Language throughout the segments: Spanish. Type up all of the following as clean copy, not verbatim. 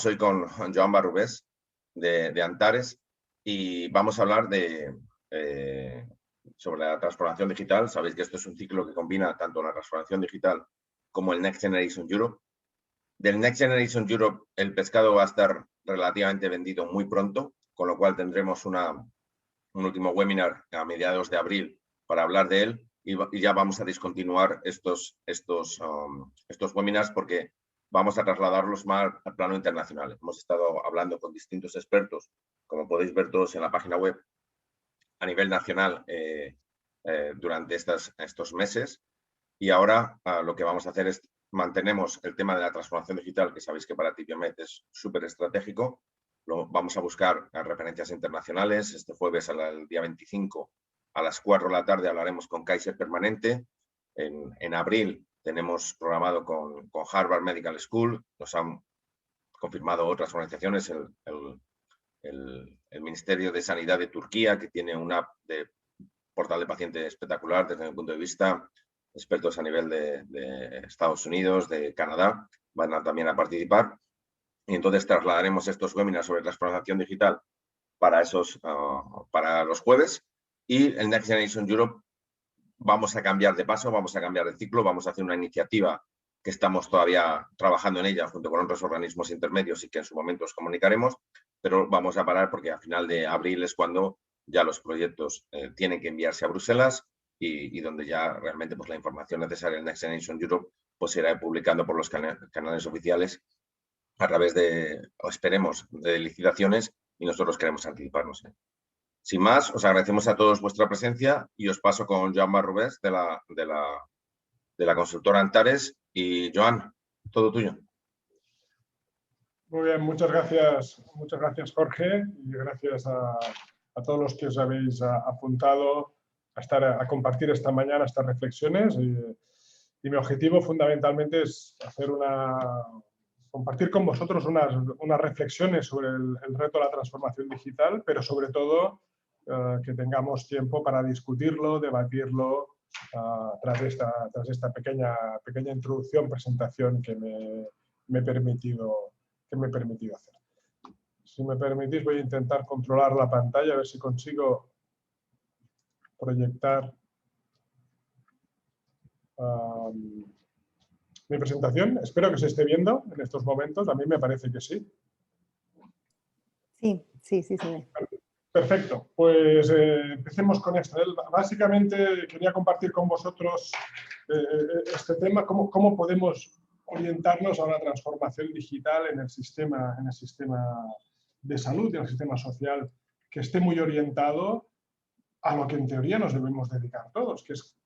Soy con Joan Barrubés de Antares y vamos a hablar sobre la transformación digital. Sabéis que esto es un ciclo que combina tanto la transformación digital como el Next Generation Europe. Del Next Generation Europe el pescado va a estar relativamente vendido muy pronto, con lo cual tendremos un último webinar a mediados de abril para hablar de él y ya vamos a discontinuar estos webinars porque vamos a trasladarlos más al plano internacional. Hemos estado hablando con distintos expertos, como podéis ver todos en la página web, a nivel nacional durante estos meses. Y ahora lo que vamos a hacer es mantenemos el tema de la transformación digital, que sabéis que para Tipiomed es súper estratégico. Vamos a buscar referencias internacionales. Este jueves, el día 25, a las 4 de la tarde, hablaremos con Kaiser Permanente. En abril tenemos programado con Harvard Medical School. Nos han confirmado otras organizaciones, el Ministerio de Sanidad de Turquía, que tiene una app de portal de paciente espectacular desde mi punto de vista. Expertos a nivel de Estados Unidos, de Canadá, van también a participar. Y entonces trasladaremos estos webinars sobre transformación digital para los jueves. Y el Next Generation Europe vamos a cambiar de paso, vamos a cambiar de ciclo, vamos a hacer una iniciativa que estamos todavía trabajando en ella junto con otros organismos intermedios y que en su momento os comunicaremos, pero vamos a parar porque a final de abril es cuando ya los proyectos tienen que enviarse a Bruselas y donde ya realmente pues, la información necesaria en Next Generation Europe pues, se irá publicando por los canales oficiales a través o esperemos, de licitaciones y nosotros queremos anticiparnos. Sin más, os agradecemos a todos vuestra presencia y os paso con Joan Barrubés de la consultora Antares. Y Joan, todo tuyo. Muy bien, muchas gracias Jorge, y gracias a todos los que os habéis apuntado a compartir esta mañana estas reflexiones. Y mi objetivo fundamentalmente es compartir con vosotros unas reflexiones sobre el reto de la transformación digital, pero sobre todo que tengamos tiempo para discutirlo, debatirlo tras esta pequeña introducción, presentación que me he permitido hacer. Si me permitís, voy a intentar controlar la pantalla, a ver si consigo proyectar mi presentación. Espero que se esté viendo en estos momentos. A mí me parece que sí. Sí, se ve. Perfecto. Pues empecemos con esto. Básicamente quería compartir con vosotros este tema, cómo podemos orientarnos a una transformación digital en el sistema de salud y en el sistema social que esté muy orientado a lo que en teoría nos debemos dedicar todos, que es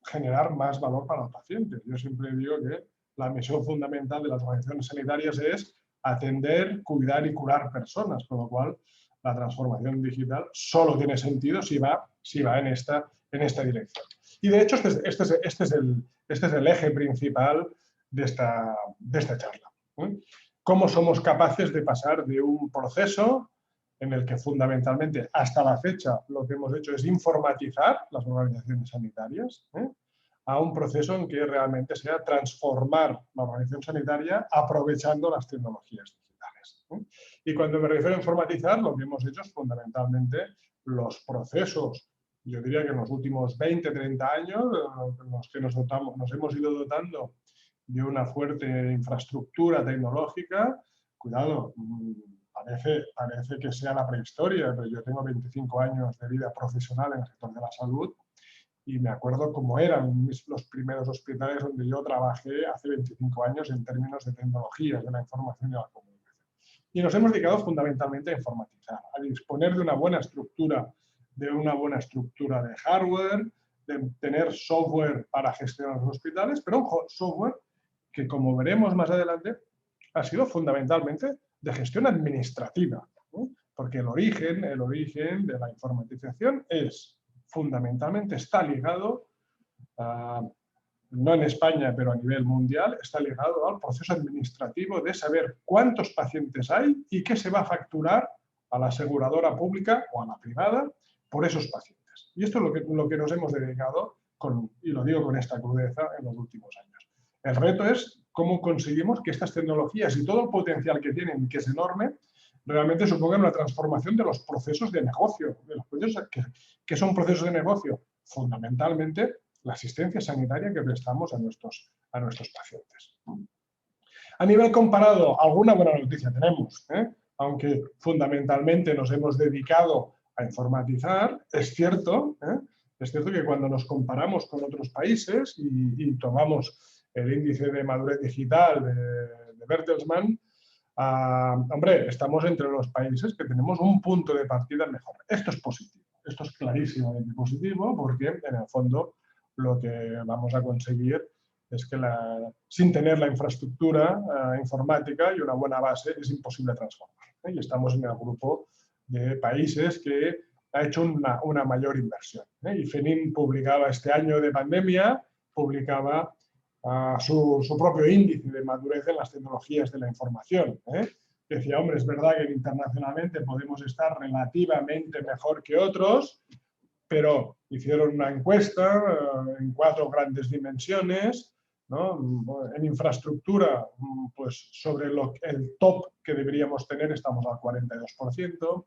generar más valor para los pacientes. Yo siempre digo que la misión fundamental de las organizaciones sanitarias es atender, cuidar y curar personas, con lo cual la transformación digital solo tiene sentido si va en esta dirección. Y de hecho este es el eje principal de esta charla. ¿Cómo somos capaces de pasar de un proceso en el que fundamentalmente hasta la fecha lo que hemos hecho es informatizar las organizaciones sanitarias, a un proceso en que realmente sea transformar la organización sanitaria aprovechando las tecnologías digitales? Y cuando me refiero a informatizar, lo que hemos hecho es fundamentalmente los procesos, yo diría que en los últimos 20, 30 años, en los que nos hemos ido dotando de una fuerte infraestructura tecnológica. Cuidado, parece que sea la prehistoria, pero yo tengo 25 años de vida profesional en el sector de la salud y me acuerdo cómo eran los primeros hospitales donde yo trabajé hace 25 años en términos de tecnologías de la información y la comunicación. Y nos hemos dedicado fundamentalmente a informatizar, a disponer de una buena estructura de hardware, de tener software para gestionar los hospitales, pero un software que, como veremos más adelante, ha sido fundamentalmente de gestión administrativa, porque el origen de la informatización fundamentalmente está ligado, no en España, pero a nivel mundial, está ligado al proceso administrativo de saber cuántos pacientes hay y qué se va a facturar a la aseguradora pública o a la privada por esos pacientes. Y esto es lo que nos hemos dedicado, y lo digo con esta crudeza, en los últimos años. El reto es cómo conseguimos que estas tecnologías y todo el potencial que tienen, que es enorme, realmente supongan una transformación de los procesos de negocio, de los procesos que son procesos de negocio, fundamentalmente la asistencia sanitaria que prestamos a nuestros pacientes. A nivel comparado, alguna buena noticia tenemos, aunque fundamentalmente nos hemos dedicado a informatizar, es cierto que cuando nos comparamos con otros países y tomamos el índice de madurez digital de Bertelsmann, hombre, estamos entre los países que tenemos un punto de partida mejor. Esto es positivo, esto es clarísimamente positivo porque en el fondo lo que vamos a conseguir es que sin tener la infraestructura informática y una buena base es imposible transformar. Y estamos en el grupo de países que ha hecho una mayor inversión. Y FENIN publicaba este año de pandemia, publicaba su propio índice de madurez en las tecnologías de la información. Decía, hombre, es verdad que internacionalmente podemos estar relativamente mejor que otros, pero hicieron una encuesta en 4 grandes dimensiones, ¿no? En infraestructura, pues sobre el top que deberíamos tener estamos al 42%,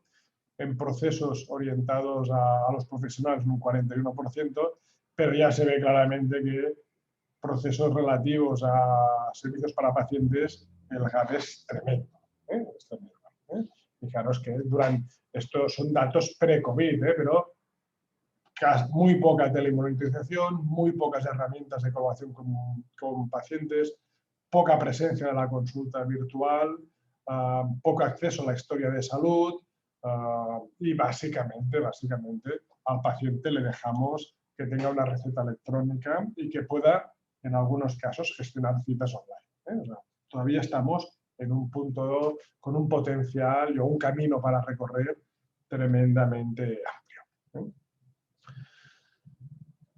en procesos orientados a los profesionales un 41%, pero ya se ve claramente que procesos relativos a servicios para pacientes, el gap es tremendo. Es tremendo. Fijaros que estos son datos pre-COVID, pero muy poca telemonitorización, muy pocas herramientas de colaboración con pacientes, poca presencia de la consulta virtual, poco acceso a la historia de salud y básicamente al paciente le dejamos que tenga una receta electrónica y que pueda, en algunos casos, gestionar citas online. O sea, todavía estamos en un punto con un potencial o un camino para recorrer tremendamente amplio.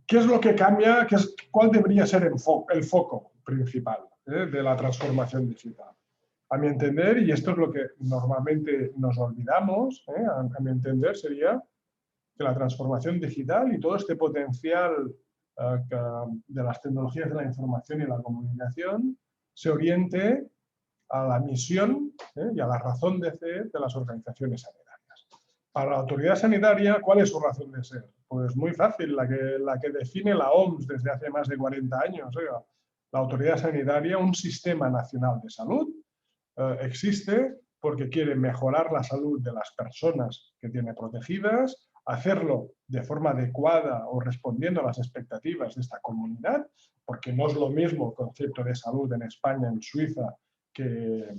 ¿Qué es lo que cambia? ¿Cuál debería ser el foco principal de la transformación digital? A mi entender, y esto es lo que normalmente nos olvidamos, a mi entender sería que la transformación digital y todo este potencial de las tecnologías de la información y la comunicación se oriente a la misión y a la razón de ser de las organizaciones sanitarias. Para la autoridad sanitaria, ¿cuál es su razón de ser? Pues muy fácil, la que define la OMS desde hace más de 40 años. Oiga, la autoridad sanitaria, un sistema nacional de salud, existe porque quiere mejorar la salud de las personas que tiene protegidas, hacerlo de forma adecuada o respondiendo a las expectativas de esta comunidad, porque no es lo mismo el concepto de salud en España, en Suiza, que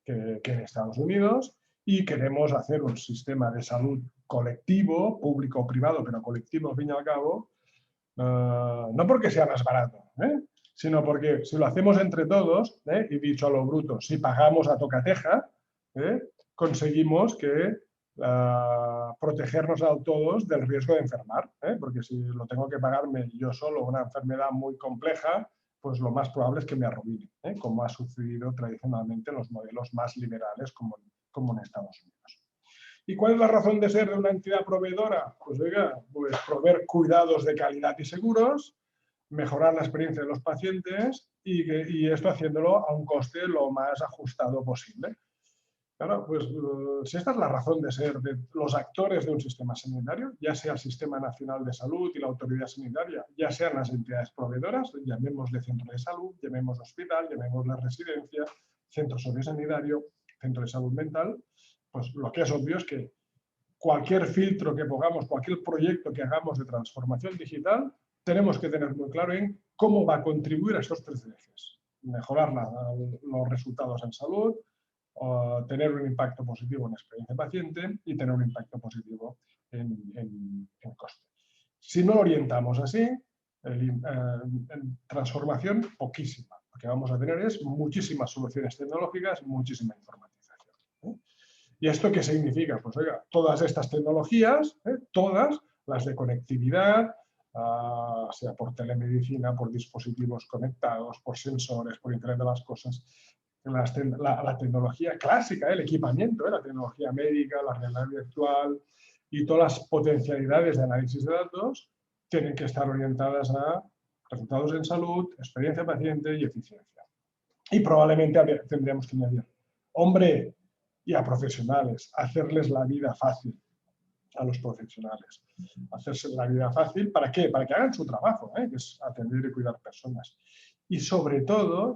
en Estados Unidos, y queremos hacer un sistema de salud colectivo, público o privado, pero colectivo al fin y al cabo, no porque sea más barato, sino porque si lo hacemos entre todos, y dicho a lo bruto, si pagamos a tocateja, conseguimos que protegernos a todos del riesgo de enfermar, porque si lo tengo que pagarme yo solo una enfermedad muy compleja, pues lo más probable es que me arruine, como ha sucedido tradicionalmente en los modelos más liberales como en Estados Unidos. ¿Y cuál es la razón de ser de una entidad proveedora? Pues oiga, pues proveer cuidados de calidad y seguros, mejorar la experiencia de los pacientes y esto haciéndolo a un coste lo más ajustado posible. Claro, pues si esta es la razón de ser de los actores de un sistema sanitario, ya sea el Sistema Nacional de Salud y la Autoridad Sanitaria, ya sean las entidades proveedoras, llamémosle centro de salud, llamémosle hospital, llamémosle residencia, centro sociosanitario, centro de salud mental, pues lo que es obvio es que cualquier filtro que pongamos, cualquier proyecto que hagamos de transformación digital, tenemos que tener muy claro en cómo va a contribuir a estos 3 ejes. Mejorar los resultados en salud, tener un impacto positivo en la experiencia paciente y tener un impacto positivo en coste. Si no lo orientamos así, en transformación poquísima. Lo que vamos a tener es muchísimas soluciones tecnológicas, muchísima informatización. ¿Y esto qué significa? Pues oiga, todas estas tecnologías, todas las de conectividad, sea por telemedicina, por dispositivos conectados, por sensores, por Internet de las cosas, la tecnología clásica, el equipamiento, la tecnología médica, la realidad virtual y todas las potencialidades de análisis de datos tienen que estar orientadas a resultados en salud, experiencia paciente y eficiencia. Y probablemente tendríamos que añadir, hombre, y a profesionales, hacerles la vida fácil a los profesionales. Hacerse la vida fácil, ¿para qué? Para que hagan su trabajo, que es atender y cuidar personas. Y sobre todo,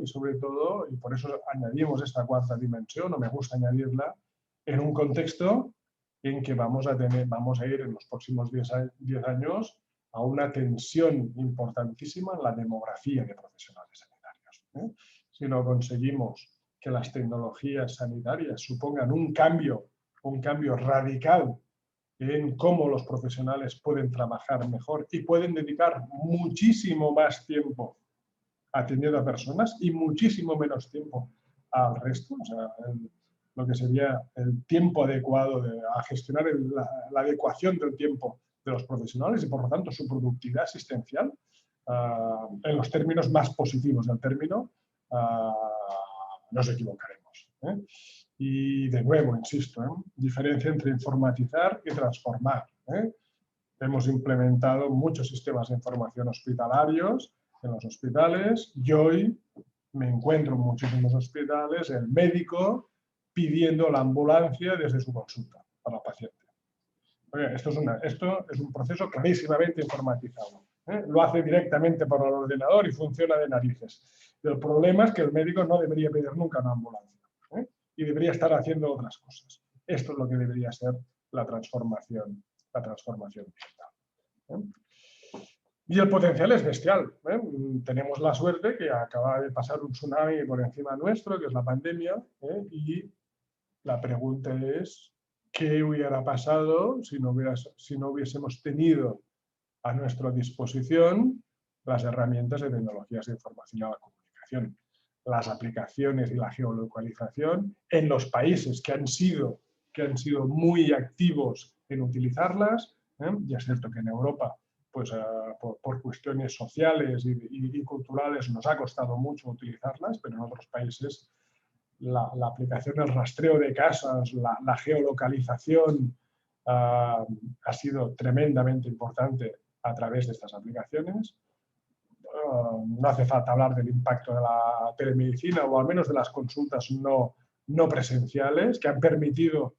y por eso añadimos esta cuarta dimensión, no me gusta añadirla, en un contexto en que vamos a ir en los próximos 10 años a una tensión importantísima en la demografía de profesionales sanitarios. Si no conseguimos que las tecnologías sanitarias supongan un cambio radical en cómo los profesionales pueden trabajar mejor y pueden dedicar muchísimo más tiempo atendiendo a personas y muchísimo menos tiempo al resto, o sea, lo que sería el tiempo adecuado a gestionar la adecuación del tiempo de los profesionales y, por lo tanto, su productividad asistencial, en los términos más positivos del término, nos equivocaremos. Y, de nuevo, insisto, diferencia entre informatizar y transformar. Hemos implementado muchos sistemas de información hospitalarios en los hospitales y hoy me encuentro en muchísimos hospitales el médico pidiendo la ambulancia desde su consulta para el paciente. Esto es un proceso clarísimamente informatizado. Lo hace directamente por el ordenador y funciona de narices. El problema es que el médico no debería pedir nunca una ambulancia y debería estar haciendo otras cosas. Esto es lo que debería ser la transformación digital. Y el potencial es bestial. Tenemos la suerte que acaba de pasar un tsunami por encima nuestro, que es la pandemia, y la pregunta es, ¿qué hubiera pasado si no hubiésemos tenido a nuestra disposición las herramientas de tecnologías de información y la comunicación? Las aplicaciones y la geolocalización en los países que han sido muy activos en utilizarlas. Ya es cierto que en Europa, pues, por cuestiones sociales y culturales nos ha costado mucho utilizarlas, pero en otros países la aplicación, el rastreo de casas, la geolocalización ha sido tremendamente importante a través de estas aplicaciones. No hace falta hablar del impacto de la telemedicina o al menos de las consultas no presenciales que han permitido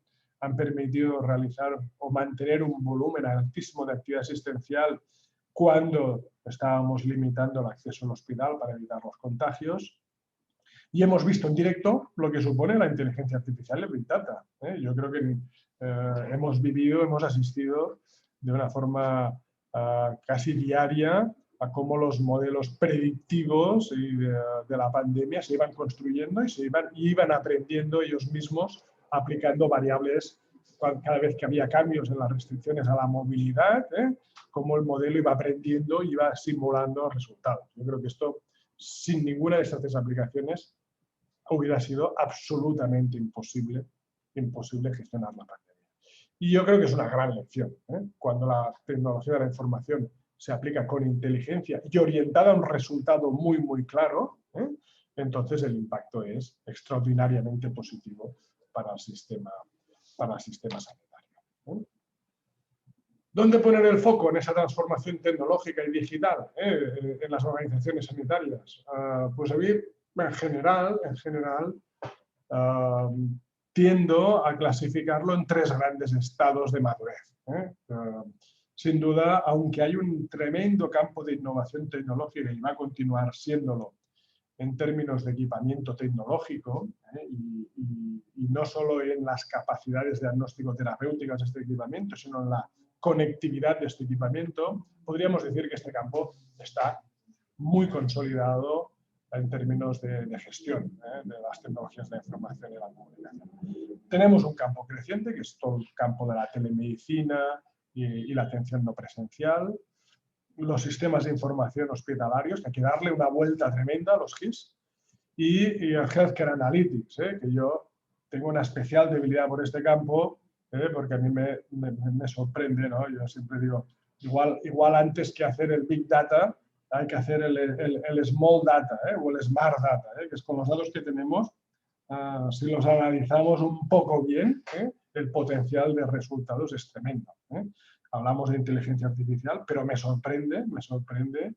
realizar o mantener un volumen altísimo de actividad asistencial cuando estábamos limitando el acceso al hospital para evitar los contagios. Y hemos visto en directo lo que supone la inteligencia artificial y el Big Data. Yo creo que hemos asistido de una forma casi diaria a cómo los modelos predictivos de la pandemia se iban construyendo y iban aprendiendo ellos mismos, aplicando variables cada vez que había cambios en las restricciones a la movilidad, cómo el modelo iba aprendiendo y iba simulando resultados. Yo creo que esto, sin ninguna de estas tres aplicaciones, hubiera sido absolutamente imposible gestionar la pandemia. Y yo creo que es una gran lección. Cuando la tecnología de la información se aplica con inteligencia y orientada a un resultado muy, muy claro, entonces el impacto es extraordinariamente positivo para el sistema sanitario. ¿Dónde poner el foco en esa transformación tecnológica y digital en las organizaciones sanitarias? Pues en general, tiendo a clasificarlo en tres grandes estados de madurez. Sin duda, aunque hay un tremendo campo de innovación tecnológica y va a continuar siéndolo en términos de equipamiento tecnológico, y no solo en las capacidades diagnóstico-terapéuticas de este equipamiento, sino en la conectividad de este equipamiento, podríamos decir que este campo está muy consolidado en términos de gestión de las tecnologías de la información y la comunicación. Tenemos un campo creciente, que es todo el campo de la telemedicina y la atención no presencial, los sistemas de información hospitalarios, que hay que darle una vuelta tremenda a los GIS, y el Healthcare Analytics, que yo tengo una especial debilidad por este campo, porque a mí me sorprende, ¿no? Yo siempre digo, igual antes que hacer el Big Data, hay que hacer el Small Data o el Smart Data, que es con los datos que tenemos, si los analizamos un poco bien, el potencial de resultados es tremendo. Hablamos de inteligencia artificial, pero me sorprende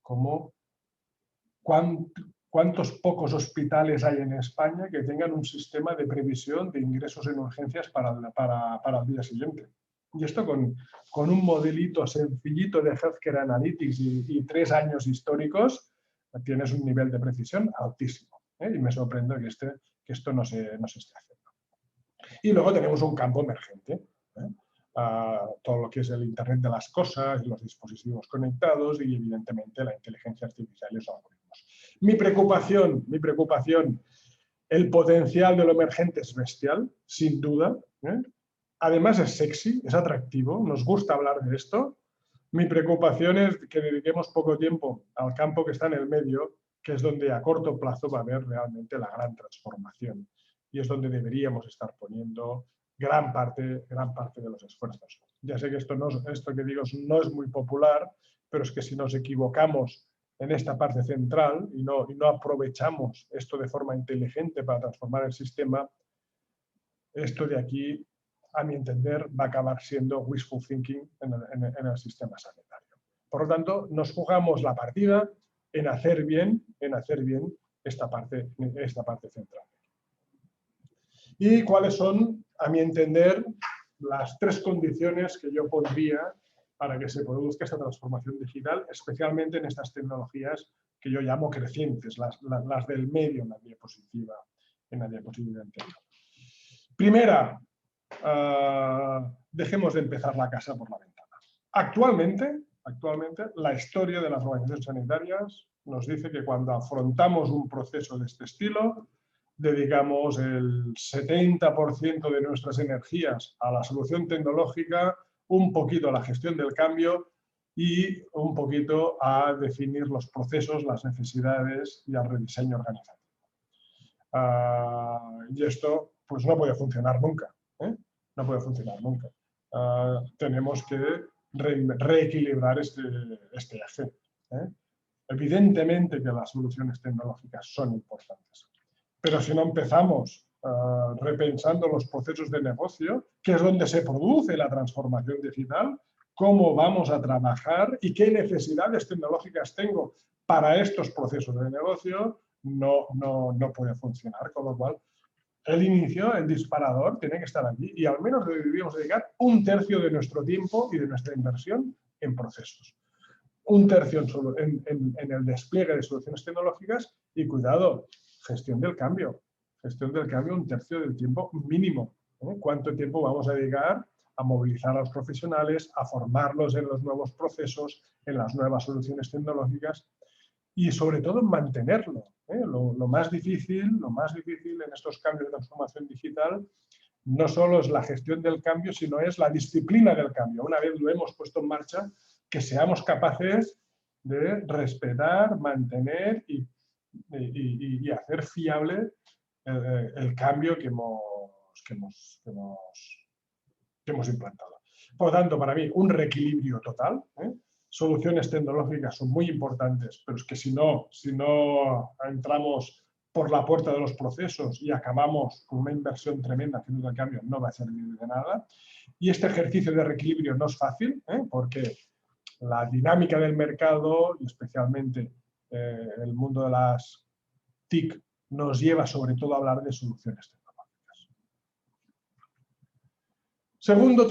cómo ¿cuántos pocos hospitales hay en España que tengan un sistema de previsión de ingresos en urgencias para el día siguiente? Y esto con un modelito sencillito de Healthcare Analytics y 3 años históricos, tienes un nivel de precisión altísimo. Y me sorprende que esto no se esté haciendo. Y luego tenemos un campo emergente. Todo lo que es el Internet de las cosas, los dispositivos conectados y, evidentemente, la inteligencia artificial y los algoritmos. Mi preocupación, el potencial de lo emergente es bestial, sin duda. Además es sexy, es atractivo, nos gusta hablar de esto. Mi preocupación es que dediquemos poco tiempo al campo que está en el medio, que es donde a corto plazo va a haber realmente la gran transformación. Y es donde deberíamos estar poniendo gran parte de los esfuerzos. Ya sé que esto que digo no es muy popular, pero es que si nos equivocamos en esta parte central y no aprovechamos esto de forma inteligente para transformar el sistema, esto de aquí, a mi entender, va a acabar siendo wishful thinking en el sistema sanitario. Por lo tanto, nos jugamos la partida en hacer bien esta parte central. ¿Y cuáles son, a mi entender, las 3 condiciones que yo pondría para que se produzca esta transformación digital, especialmente en estas tecnologías que yo llamo crecientes, las del medio en la diapositiva anterior? Primera, dejemos de empezar la casa por la ventana. Actualmente, la historia de las organizaciones sanitarias nos dice que cuando afrontamos un proceso de este estilo, dedicamos el 70% de nuestras energías a la solución tecnológica, un poquito a la gestión del cambio y un poquito a definir los procesos, las necesidades y al rediseño organizativo. Y esto pues no puede funcionar nunca. No puede funcionar nunca. Tenemos que reequilibrar este eje. Evidentemente que las soluciones tecnológicas son importantes, pero si no empezamos repensando los procesos de negocio, que es donde se produce la transformación digital, cómo vamos a trabajar y qué necesidades tecnológicas tengo para estos procesos de negocio, no puede funcionar. Con lo cual, el inicio, el disparador, tiene que estar aquí y al menos deberíamos dedicar 1/3 de nuestro tiempo y de nuestra inversión en procesos. 1/3 en el despliegue de soluciones tecnológicas y, cuidado, gestión del cambio. Gestión del cambio 1/3 del tiempo mínimo. ¿Cuánto tiempo vamos a dedicar a movilizar a los profesionales, a formarlos en los nuevos procesos, en las nuevas soluciones tecnológicas y, sobre todo, mantenerlo? Lo más difícil en estos cambios de transformación digital no solo es la gestión del cambio, sino es la disciplina del cambio. Una vez lo hemos puesto en marcha, que seamos capaces de respetar, mantener y hacer fiable el cambio que hemos implantado. Por lo tanto, para mí, un reequilibrio total. Soluciones tecnológicas son muy importantes, pero es que si no entramos por la puerta de los procesos y acabamos con una inversión tremenda haciendo el cambio, no va a servir de nada. Y este ejercicio de reequilibrio no es fácil, porque la dinámica del mercado y especialmente el mundo de las TIC nos lleva sobre todo a hablar de soluciones tecnológicas. Segundo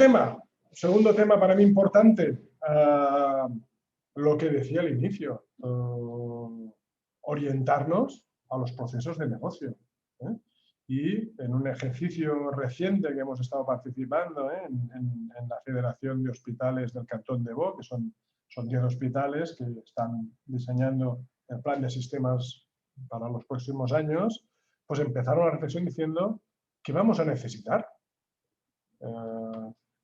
tema para mí importante, lo que decía al inicio, orientarnos a los procesos de negocio. Y en un ejercicio reciente que hemos estado participando en la Federación de Hospitales del Cantón de Vaud, que son 10 hospitales que están diseñando el plan de sistemas para los próximos años, pues empezaron la reflexión diciendo que vamos a necesitar.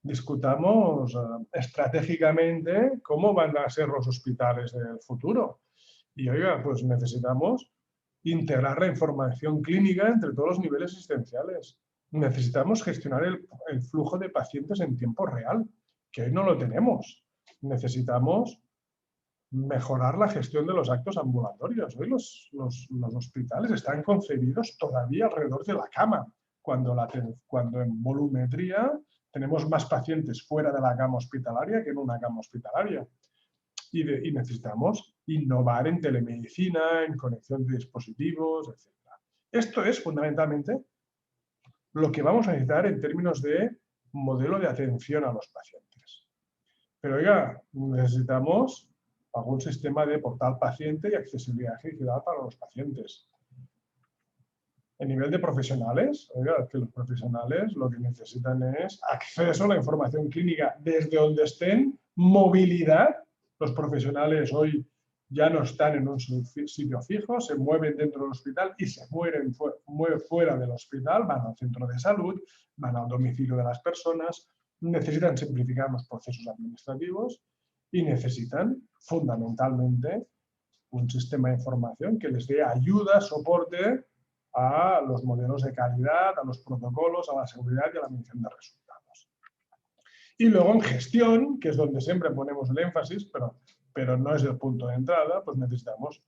Discutamos estratégicamente cómo van a ser los hospitales del futuro. Y oiga, pues necesitamos integrar la información clínica entre todos los niveles asistenciales. Necesitamos gestionar el flujo de pacientes en tiempo real, que hoy no lo tenemos. Necesitamos mejorar la gestión de los actos ambulatorios. Hoy los hospitales están concebidos todavía alrededor de la cama, cuando en volumetría tenemos más pacientes fuera de la cama hospitalaria que en una cama hospitalaria. y necesitamos innovar en telemedicina, en conexión de dispositivos, etc. Esto es fundamentalmente lo que vamos a necesitar en términos de modelo de atención a los pacientes. Pero oiga, necesitamos algún sistema de portal paciente y accesibilidad digital para los pacientes. En nivel de profesionales, oiga, que los profesionales lo que necesitan es acceso a la información clínica desde donde estén, movilidad. Los profesionales hoy ya no están en un sitio fijo, se mueven dentro del hospital y se mueven fuera del hospital, van al centro de salud, van al domicilio de las personas, necesitan simplificar los procesos administrativos y necesitan fundamentalmente un sistema de información que les dé ayuda, soporte a los modelos de calidad, a los protocolos, a la seguridad y a la medición de resultados. Y luego en gestión, que es donde siempre ponemos el énfasis, pero no es el punto de entrada, pues necesitamos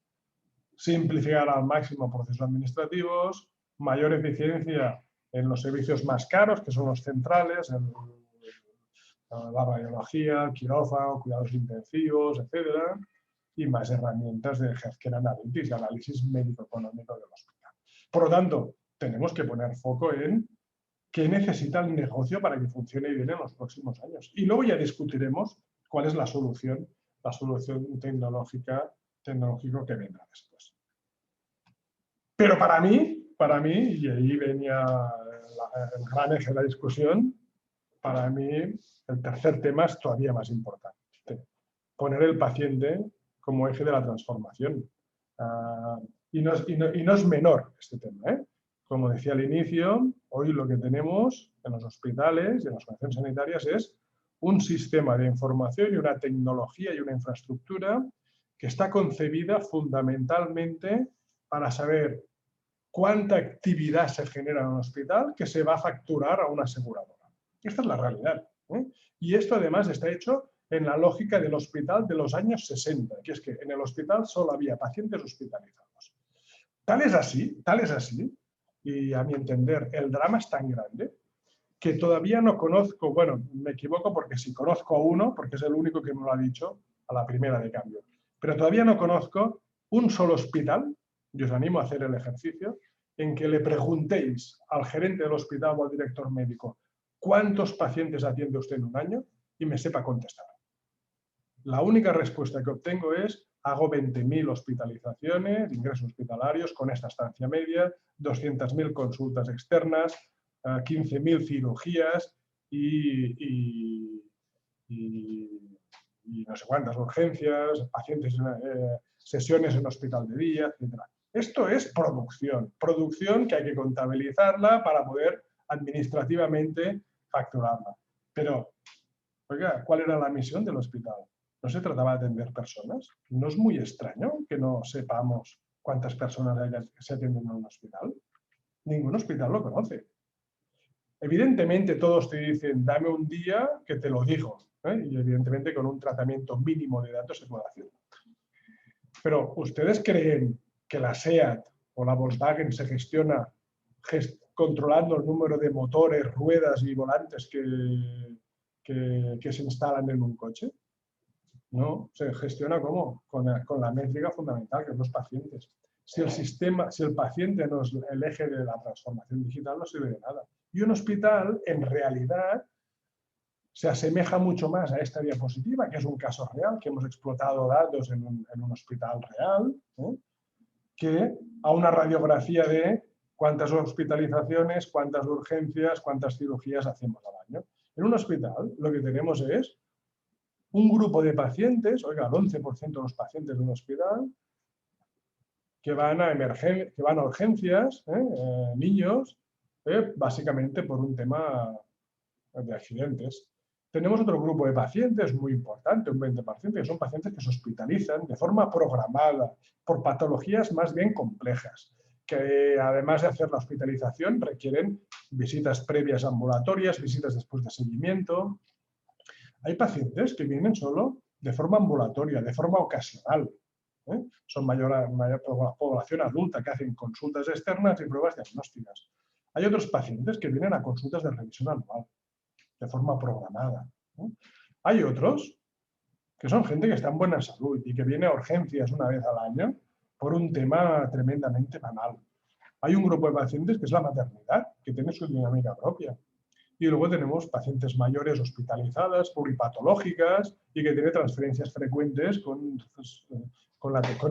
simplificar al máximo procesos administrativos, mayor eficiencia en los servicios más caros, que son los centrales, en la radiología, el quirófano, cuidados intensivos, etcétera, y más herramientas de healthcare analytics, de análisis médico-económico del hospital. Por lo tanto, tenemos que poner foco en qué necesita el negocio para que funcione bien en los próximos años. Y luego ya discutiremos cuál es la solución tecnológico que vendrá después. Pero para mí, y ahí venía el gran eje de la discusión, para mí el tercer tema es todavía más importante. Poner el paciente como eje de la transformación. Y no es menor este tema, ¿eh? Como decía al inicio, hoy lo que tenemos en los hospitales y en las organizaciones sanitarias es un sistema de información y una tecnología y una infraestructura que está concebida fundamentalmente para saber cuánta actividad se genera en un hospital que se va a facturar a una aseguradora. Esta es la realidad, ¿eh? Y esto además está hecho en la lógica del hospital de los años 60, que es que en el hospital solo había pacientes hospitalizados. Tal es así, y a mi entender el drama es tan grande que todavía no conozco, bueno, me equivoco porque sí conozco a uno, porque es el único que me lo ha dicho a la primera de cambio, pero todavía no conozco un solo hospital, y os animo a hacer el ejercicio, en que le preguntéis al gerente del hospital o al director médico ¿cuántos pacientes atiende usted en un año? Y me sepa contestar. La única respuesta que obtengo es hago 20.000 hospitalizaciones, ingresos hospitalarios con esta estancia media, 200.000 consultas externas, 15.000 cirugías y no sé cuántas urgencias, pacientes, sesiones en hospital de día, etc. Esto es producción que hay que contabilizarla para poder administrativamente facturarla. Pero, oiga, ¿cuál era la misión del hospital? ¿No se trataba de atender personas? ¿No es muy extraño que no sepamos cuántas personas se atienden en un hospital? Ningún hospital lo conoce. Evidentemente todos te dicen, dame un día que te lo digo, ¿eh? Y evidentemente con un tratamiento mínimo de datos se puede hacer. Pero ¿ustedes creen que la SEAT o la Volkswagen se gestiona controlando el número de motores, ruedas y volantes que se instalan en un coche? No, se gestiona ¿cómo? Con la métrica fundamental, que son los pacientes. Si el paciente no es el eje de la transformación digital, no sirve de nada. Y un hospital, en realidad, se asemeja mucho más a esta diapositiva, que es un caso real, que hemos explotado datos en un hospital real, ¿eh? Que a una radiografía de cuántas hospitalizaciones, cuántas urgencias, cuántas cirugías hacemos al año. En un hospital lo que tenemos es un grupo de pacientes, oiga, el 11% de los pacientes de un hospital, que van a urgencias, niños, básicamente por un tema de accidentes. Tenemos otro grupo de pacientes muy importante, un 20%, que son pacientes que se hospitalizan de forma programada por patologías más bien complejas, que además de hacer la hospitalización requieren visitas previas ambulatorias, visitas después de seguimiento. Hay pacientes que vienen solo de forma ambulatoria, de forma ocasional. Son mayor población adulta que hacen consultas externas y pruebas diagnósticas. Hay otros pacientes que vienen a consultas de revisión anual, de forma programada. Hay otros que son gente que está en buena salud y que viene a urgencias una vez al año por un tema tremendamente banal. Hay un grupo de pacientes que es la maternidad, que tiene su dinámica propia. Y luego tenemos pacientes mayores hospitalizadas, pluripatológicas y que tienen transferencias frecuentes con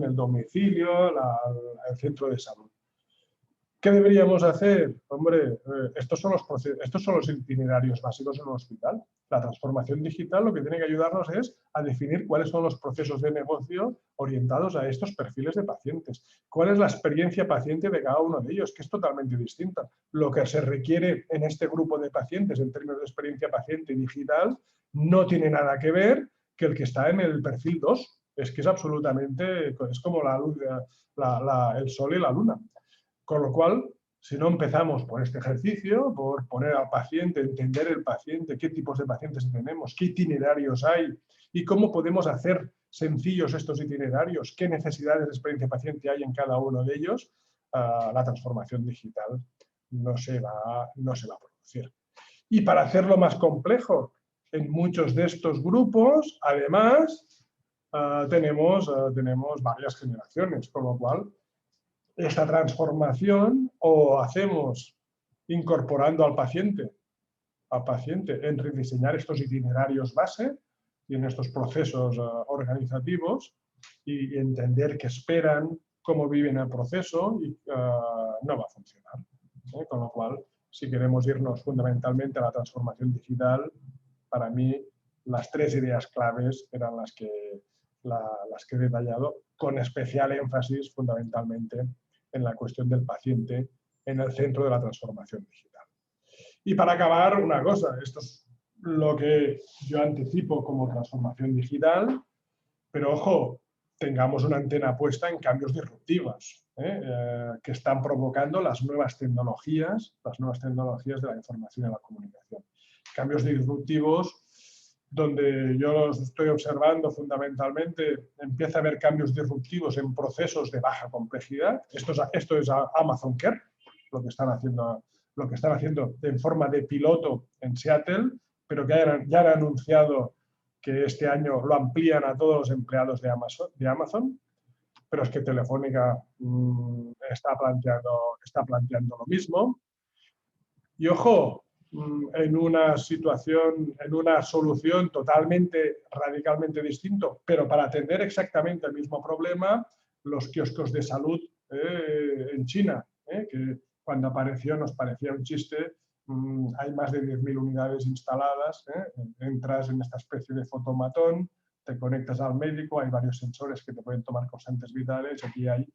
el domicilio, el centro de salud. ¿Qué deberíamos hacer? Hombre, estos son los itinerarios básicos en un hospital. La transformación digital lo que tiene que ayudarnos es a definir cuáles son los procesos de negocio orientados a estos perfiles de pacientes. ¿Cuál es la experiencia paciente de cada uno de ellos? Que es totalmente distinta. Lo que se requiere en este grupo de pacientes en términos de experiencia paciente digital no tiene nada que ver que el que está en el perfil 2. Es que es absolutamente, es como la luz, el sol y la luna. Con lo cual, si no empezamos por este ejercicio, por poner al paciente, entender el paciente, qué tipos de pacientes tenemos, qué itinerarios hay y cómo podemos hacer sencillos estos itinerarios, qué necesidades de experiencia paciente hay en cada uno de ellos, la transformación digital no se va a producir. Y para hacerlo más complejo, en muchos de estos grupos, además, tenemos varias generaciones, con lo cual esta transformación o hacemos incorporando al paciente en rediseñar estos itinerarios base y en estos procesos organizativos y entender qué esperan, cómo viven el proceso y no va a funcionar. Con lo cual, si queremos irnos fundamentalmente a la transformación digital, para mí las tres ideas claves eran las que he detallado, con especial énfasis fundamentalmente en la cuestión del paciente en el centro de la transformación digital. Y para acabar, una cosa, esto es lo que yo anticipo como transformación digital, pero ojo, tengamos una antena puesta en cambios disruptivos que están provocando las nuevas tecnologías de la información y la comunicación. Cambios disruptivos donde yo los estoy observando fundamentalmente, empieza a haber cambios disruptivos en procesos de baja complejidad. Esto es Amazon Care, lo que están haciendo en forma de piloto en Seattle, pero que ya han anunciado que este año lo amplían a todos los empleados de Amazon, pero es que Telefónica está planteando lo mismo. Y ojo, en una solución radicalmente distinto, pero para atender exactamente el mismo problema, los kioscos de salud en China, que cuando apareció nos parecía un chiste. Hay más de 10.000 unidades instaladas, entras en esta especie de fotomatón, te conectas al médico, hay varios sensores que te pueden tomar constantes vitales, aquí hay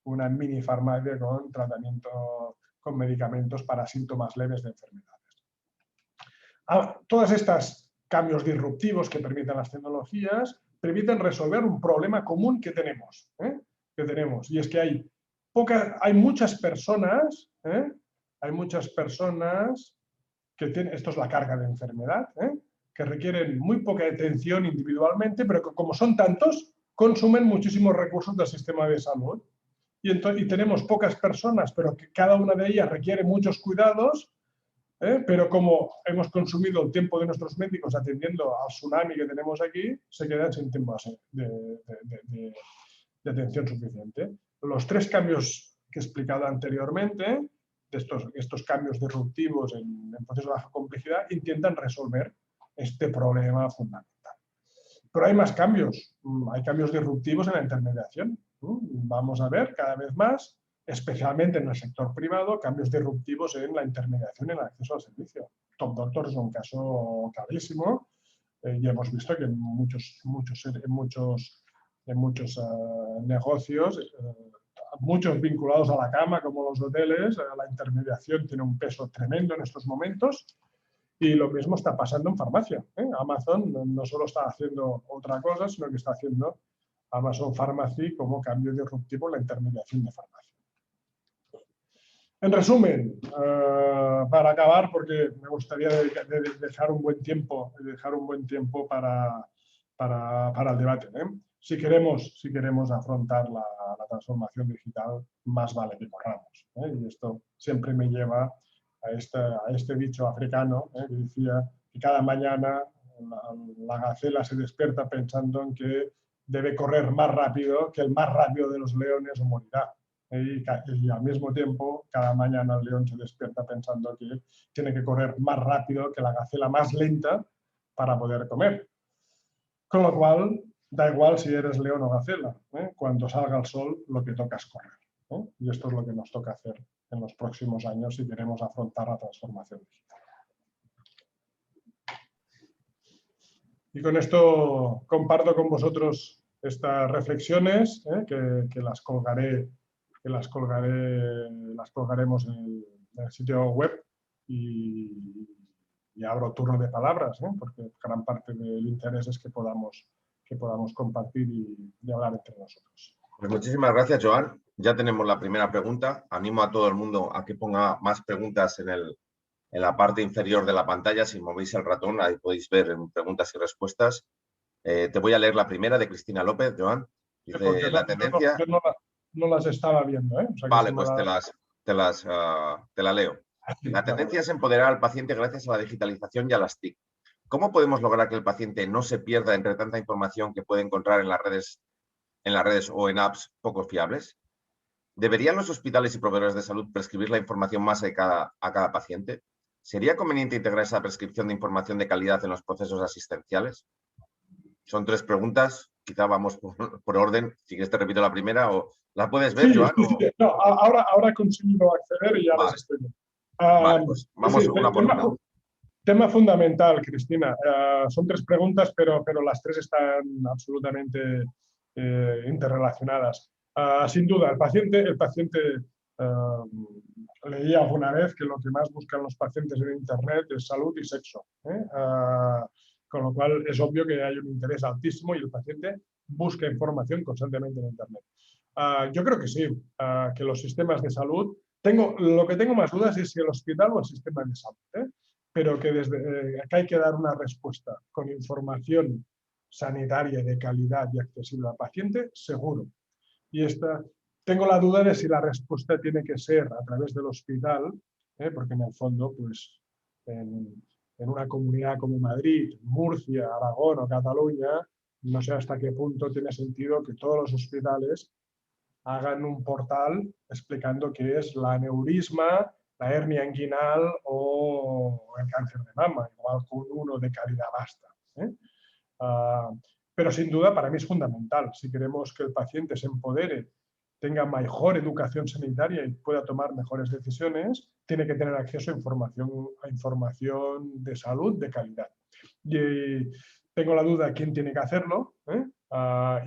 una mini farmacia con tratamiento, con medicamentos para síntomas leves de enfermedades. Todos estos cambios disruptivos que permiten las tecnologías permiten resolver un problema común que tenemos, y es que hay muchas personas que tienen, esto es la carga de enfermedad, que requieren muy poca atención individualmente, pero que como son tantos, consumen muchísimos recursos del sistema de salud. Y tenemos pocas personas, pero que cada una de ellas requiere muchos cuidados, pero como hemos consumido el tiempo de nuestros médicos atendiendo al tsunami que tenemos aquí, se quedan sin tiempo de atención suficiente. Los tres cambios que he explicado anteriormente, estos cambios disruptivos en procesos de baja complejidad, intentan resolver este problema fundamental. Pero hay más cambios. Hay cambios disruptivos en la intermediación. Vamos a ver cada vez más, especialmente en el sector privado, cambios disruptivos en la intermediación y en el acceso al servicio. Top Doctor es un caso clarísimo. Ya hemos visto que en muchos negocios, muchos vinculados a la cama, como los hoteles, la intermediación tiene un peso tremendo en estos momentos. Y lo mismo está pasando en farmacia. Amazon no solo está haciendo otra cosa, sino que está haciendo Amazon Pharmacy como cambio disruptivo en la intermediación de farmacia. En resumen, para acabar, porque me gustaría dejar un buen tiempo para el debate. Si queremos afrontar la transformación digital, más vale que corramos. Y esto siempre me lleva a este dicho africano que decía que cada mañana La gacela se despierta pensando en que debe correr más rápido, que el más rápido de los leones o morirá. Y al mismo tiempo, cada mañana el león se despierta pensando que tiene que correr más rápido que la gacela más lenta para poder comer. Con lo cual, da igual si eres león o gacela. Cuando salga el sol, lo que toca es correr. Y esto es lo que nos toca hacer en los próximos años si queremos afrontar la transformación digital. Y con esto comparto con vosotros estas reflexiones que las colgaremos en el sitio web y abro turno de palabras, porque gran parte del interés es que podamos compartir y hablar entre nosotros. Pues muchísimas gracias, Joan. Ya tenemos la primera pregunta. Animo a todo el mundo a que ponga más preguntas en la parte inferior de la pantalla. Si movéis el ratón, ahí podéis ver preguntas y respuestas. Te voy a leer la primera de Cristina López, Joan. Dice, la tendencia... Yo no las estaba viendo, ¿eh? O sea, vale, pues te la leo. La tendencia es empoderar al paciente gracias a la digitalización y a las TIC. ¿Cómo podemos lograr que el paciente no se pierda entre tanta información que puede encontrar en las redes o en apps poco fiables? ¿Deberían los hospitales y proveedores de salud prescribir la información más a cada paciente? ¿Sería conveniente integrar esa prescripción de información de calidad en los procesos asistenciales? Son 3 preguntas, quizá vamos por orden. Si quieres te repito la primera o la puedes ver, sí, Joan. Sí. No, ahora he conseguido acceder y ya las estoy viendo. Vale, pues vamos una por una. Tema fundamental, Cristina. Son 3 preguntas, pero las 3 están absolutamente interrelacionadas. Sin duda, el paciente leí alguna vez que lo que más buscan los pacientes en Internet es salud y sexo. Con lo cual es obvio que hay un interés altísimo y el paciente busca información constantemente en Internet. Yo creo que sí, que los sistemas de salud... Lo que tengo más dudas es si el hospital o el sistema de salud, pero que desde acá hay que dar una respuesta con información sanitaria de calidad y accesible al paciente, seguro. Y tengo la duda de si la respuesta tiene que ser a través del hospital, porque en el fondo, pues, en una comunidad como Madrid, Murcia, Aragón o Cataluña, no sé hasta qué punto tiene sentido que todos los hospitales hagan un portal explicando qué es la aneurisma, la hernia inguinal o el cáncer de mama. Igual con uno de calidad basta. Pero sin duda para mí es fundamental. Si queremos que el paciente se empodere, tenga mejor educación sanitaria y pueda tomar mejores decisiones, tiene que tener acceso a información de salud de calidad. Y tengo la duda de quién tiene que hacerlo.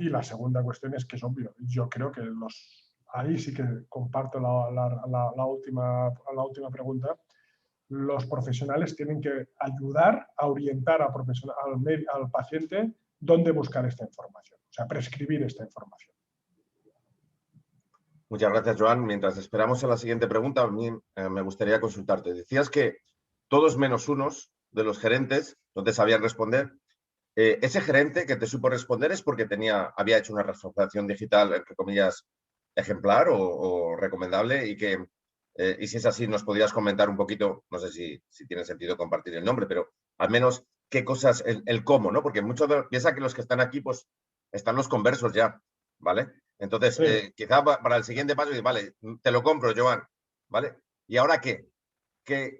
Y la segunda cuestión es que es obvio. Yo creo que ahí sí que comparto la última pregunta. Los profesionales tienen que ayudar a orientar al paciente dónde buscar esta información, o sea, prescribir esta información. Muchas gracias, Joan. Mientras esperamos a la siguiente pregunta, a mí me gustaría consultarte. Decías que todos menos unos de los gerentes no te sabían responder. Ese gerente que te supo responder es porque había hecho una transformación digital, entre comillas, ejemplar o recomendable y si es así, nos podrías comentar un poquito, no sé si tiene sentido compartir el nombre, pero al menos qué cosas, el cómo, ¿no? Porque piensa que los que están aquí, pues, están los conversos ya, ¿vale? Entonces, sí. Quizá para el siguiente paso, vale, te lo compro, Joan, ¿vale? ¿Y ahora qué? ¿Qué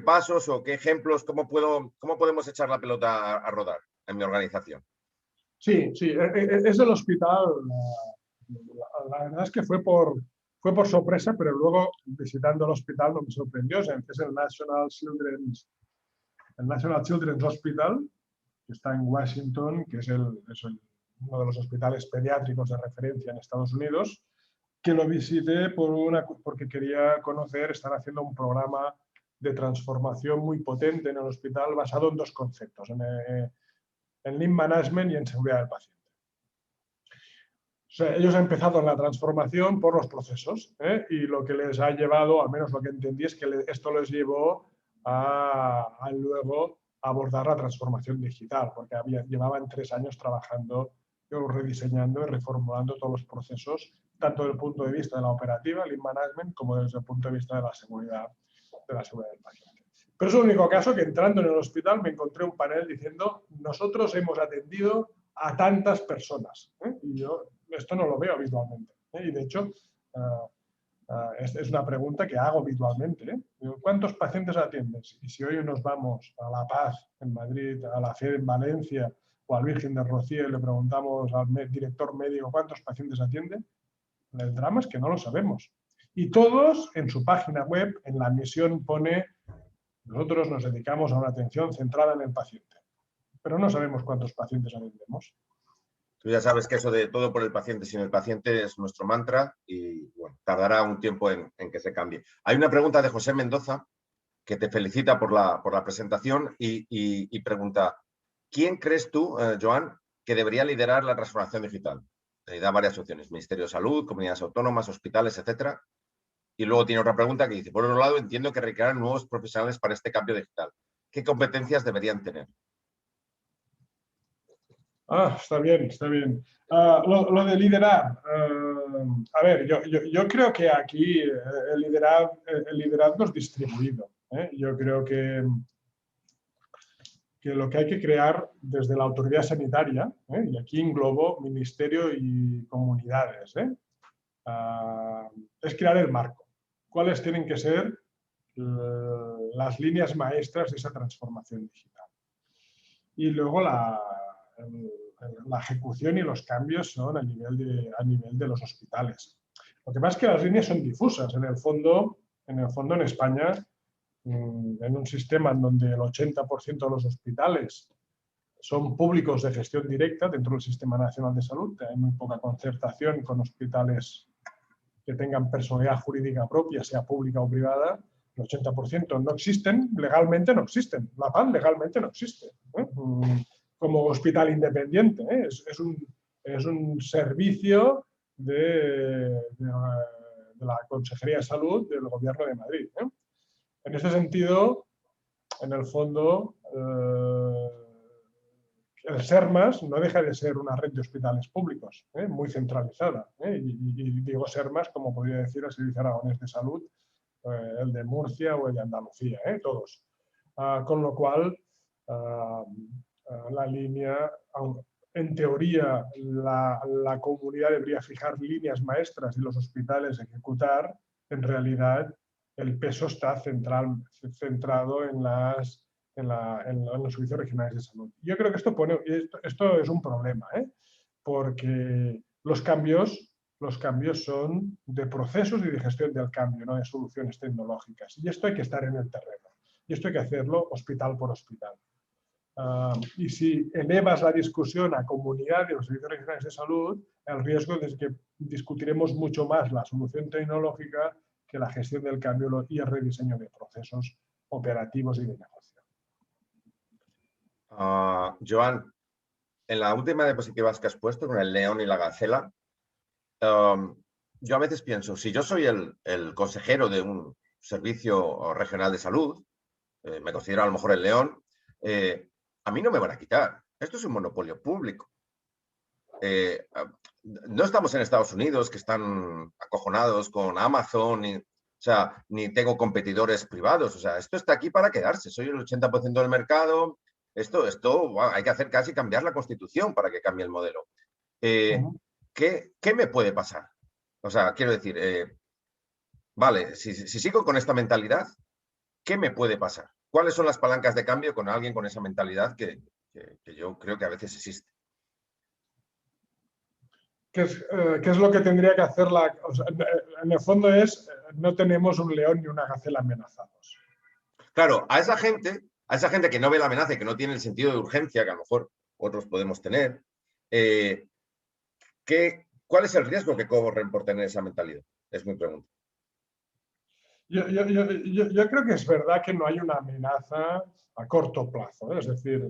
pasos o qué ejemplos, cómo podemos echar la pelota a rodar en mi organización? Sí, es el hospital. La verdad es que fue por sorpresa, pero luego visitando el hospital no me sorprendió. Es el National Children's Hospital, que está en Washington, que es uno de los hospitales pediátricos de referencia en Estados Unidos, que lo visité porque quería conocer, están haciendo un programa de transformación muy potente en el hospital basado en 2 conceptos, en Lean Management y en seguridad del paciente. O sea, ellos han empezado la transformación por los procesos, y lo que les ha llevado, al menos lo que entendí, es que esto les llevó a luego abordar la transformación digital, porque llevaban 3 años trabajando, rediseñando y reformulando todos los procesos, tanto desde el punto de vista de la operativa, Lean Management, como desde el punto de vista de la seguridad del paciente. Pero es el único caso que entrando en el hospital me encontré un panel diciendo nosotros hemos atendido a tantas personas. Y yo esto no lo veo habitualmente. Y de hecho, es una pregunta que hago habitualmente. Digo, ¿cuántos pacientes atiendes? Y si hoy nos vamos a La Paz, en Madrid, a la FED en Valencia o al Virgen de Rocío y le preguntamos al director médico cuántos pacientes atiende, el drama es que no lo sabemos. Y todos en su página web, en la misión pone nosotros nos dedicamos a una atención centrada en el paciente, pero no sabemos cuántos pacientes atendemos. Tú ya sabes que eso de todo por el paciente sin el paciente es nuestro mantra y bueno, tardará un tiempo en que se cambie. Hay una pregunta de José Mendoza que te felicita por la presentación y pregunta, ¿quién crees tú, Joan, que debería liderar la transformación digital? Te da varias opciones, Ministerio de Salud, comunidades autónomas, hospitales, etcétera. Y luego tiene otra pregunta que dice, por otro lado, entiendo que requerirán nuevos profesionales para este cambio digital. ¿Qué competencias deberían tener? Está bien, está bien. Lo de liderar. A ver, yo creo que aquí el liderazgo es distribuido. Yo creo que lo que hay que crear desde la autoridad sanitaria, y aquí englobo ministerio y comunidades, es crear el marco. ¿Cuáles tienen que ser las líneas maestras de esa transformación digital? Y luego la ejecución y los cambios son a nivel de los hospitales. Lo que pasa es que las líneas son difusas. En el fondo en España, en un sistema en donde el 80% de los hospitales son públicos de gestión directa dentro del Sistema Nacional de Salud, hay muy poca concertación con hospitales que tengan personalidad jurídica propia, sea pública o privada. El 80% no existen, legalmente no existen. La PAN legalmente no existe como hospital independiente. Es un servicio de la Consejería de Salud del Gobierno de Madrid. En ese sentido, en el fondo, el SERMAS no deja de ser una red de hospitales públicos, muy centralizada. Y digo SERMAS como podría decir el Servicio Aragonés de Salud, el de Murcia o el de Andalucía, todos. Con lo cual, la línea, en teoría, la comunidad debería fijar líneas maestras y los hospitales ejecutar. En realidad, el peso está centrado en los servicios regionales de salud. Yo creo que esto es un problema, porque los cambios son de procesos y de gestión del cambio, no de soluciones tecnológicas. Y esto hay que estar en el terreno. Y esto hay que hacerlo hospital por hospital. Y si elevas la discusión a comunidad de los servicios regionales de salud, el riesgo es que discutiremos mucho más la solución tecnológica que la gestión del cambio y el rediseño de procesos operativos y de negocio. Joan, en la última diapositiva que has puesto con el león y la gacela, yo a veces pienso, si yo soy el consejero de un servicio regional de salud, me considero a lo mejor el león, a mí no me van a quitar. Esto es un monopolio público. No estamos en Estados Unidos, que están acojonados con Amazon, ni tengo competidores privados. O sea, esto está aquí para quedarse. Soy el 80% del mercado. Esto hay que hacer casi cambiar la Constitución para que cambie el modelo. ¿Qué me puede pasar? O sea, quiero decir, vale, si sigo con esta mentalidad, ¿qué me puede pasar? ¿Cuáles son las palancas de cambio con alguien con esa mentalidad que yo creo que a veces existe? ¿Qué es lo que tendría que hacer o sea, en el fondo no tenemos un león ni una gacela amenazados. Claro, a esa gente que no ve la amenaza y que no tiene el sentido de urgencia que a lo mejor otros podemos tener, ¿cuál es el riesgo que corren por tener esa mentalidad? Es mi pregunta. Yo creo que es verdad que no hay una amenaza a corto plazo. Es decir,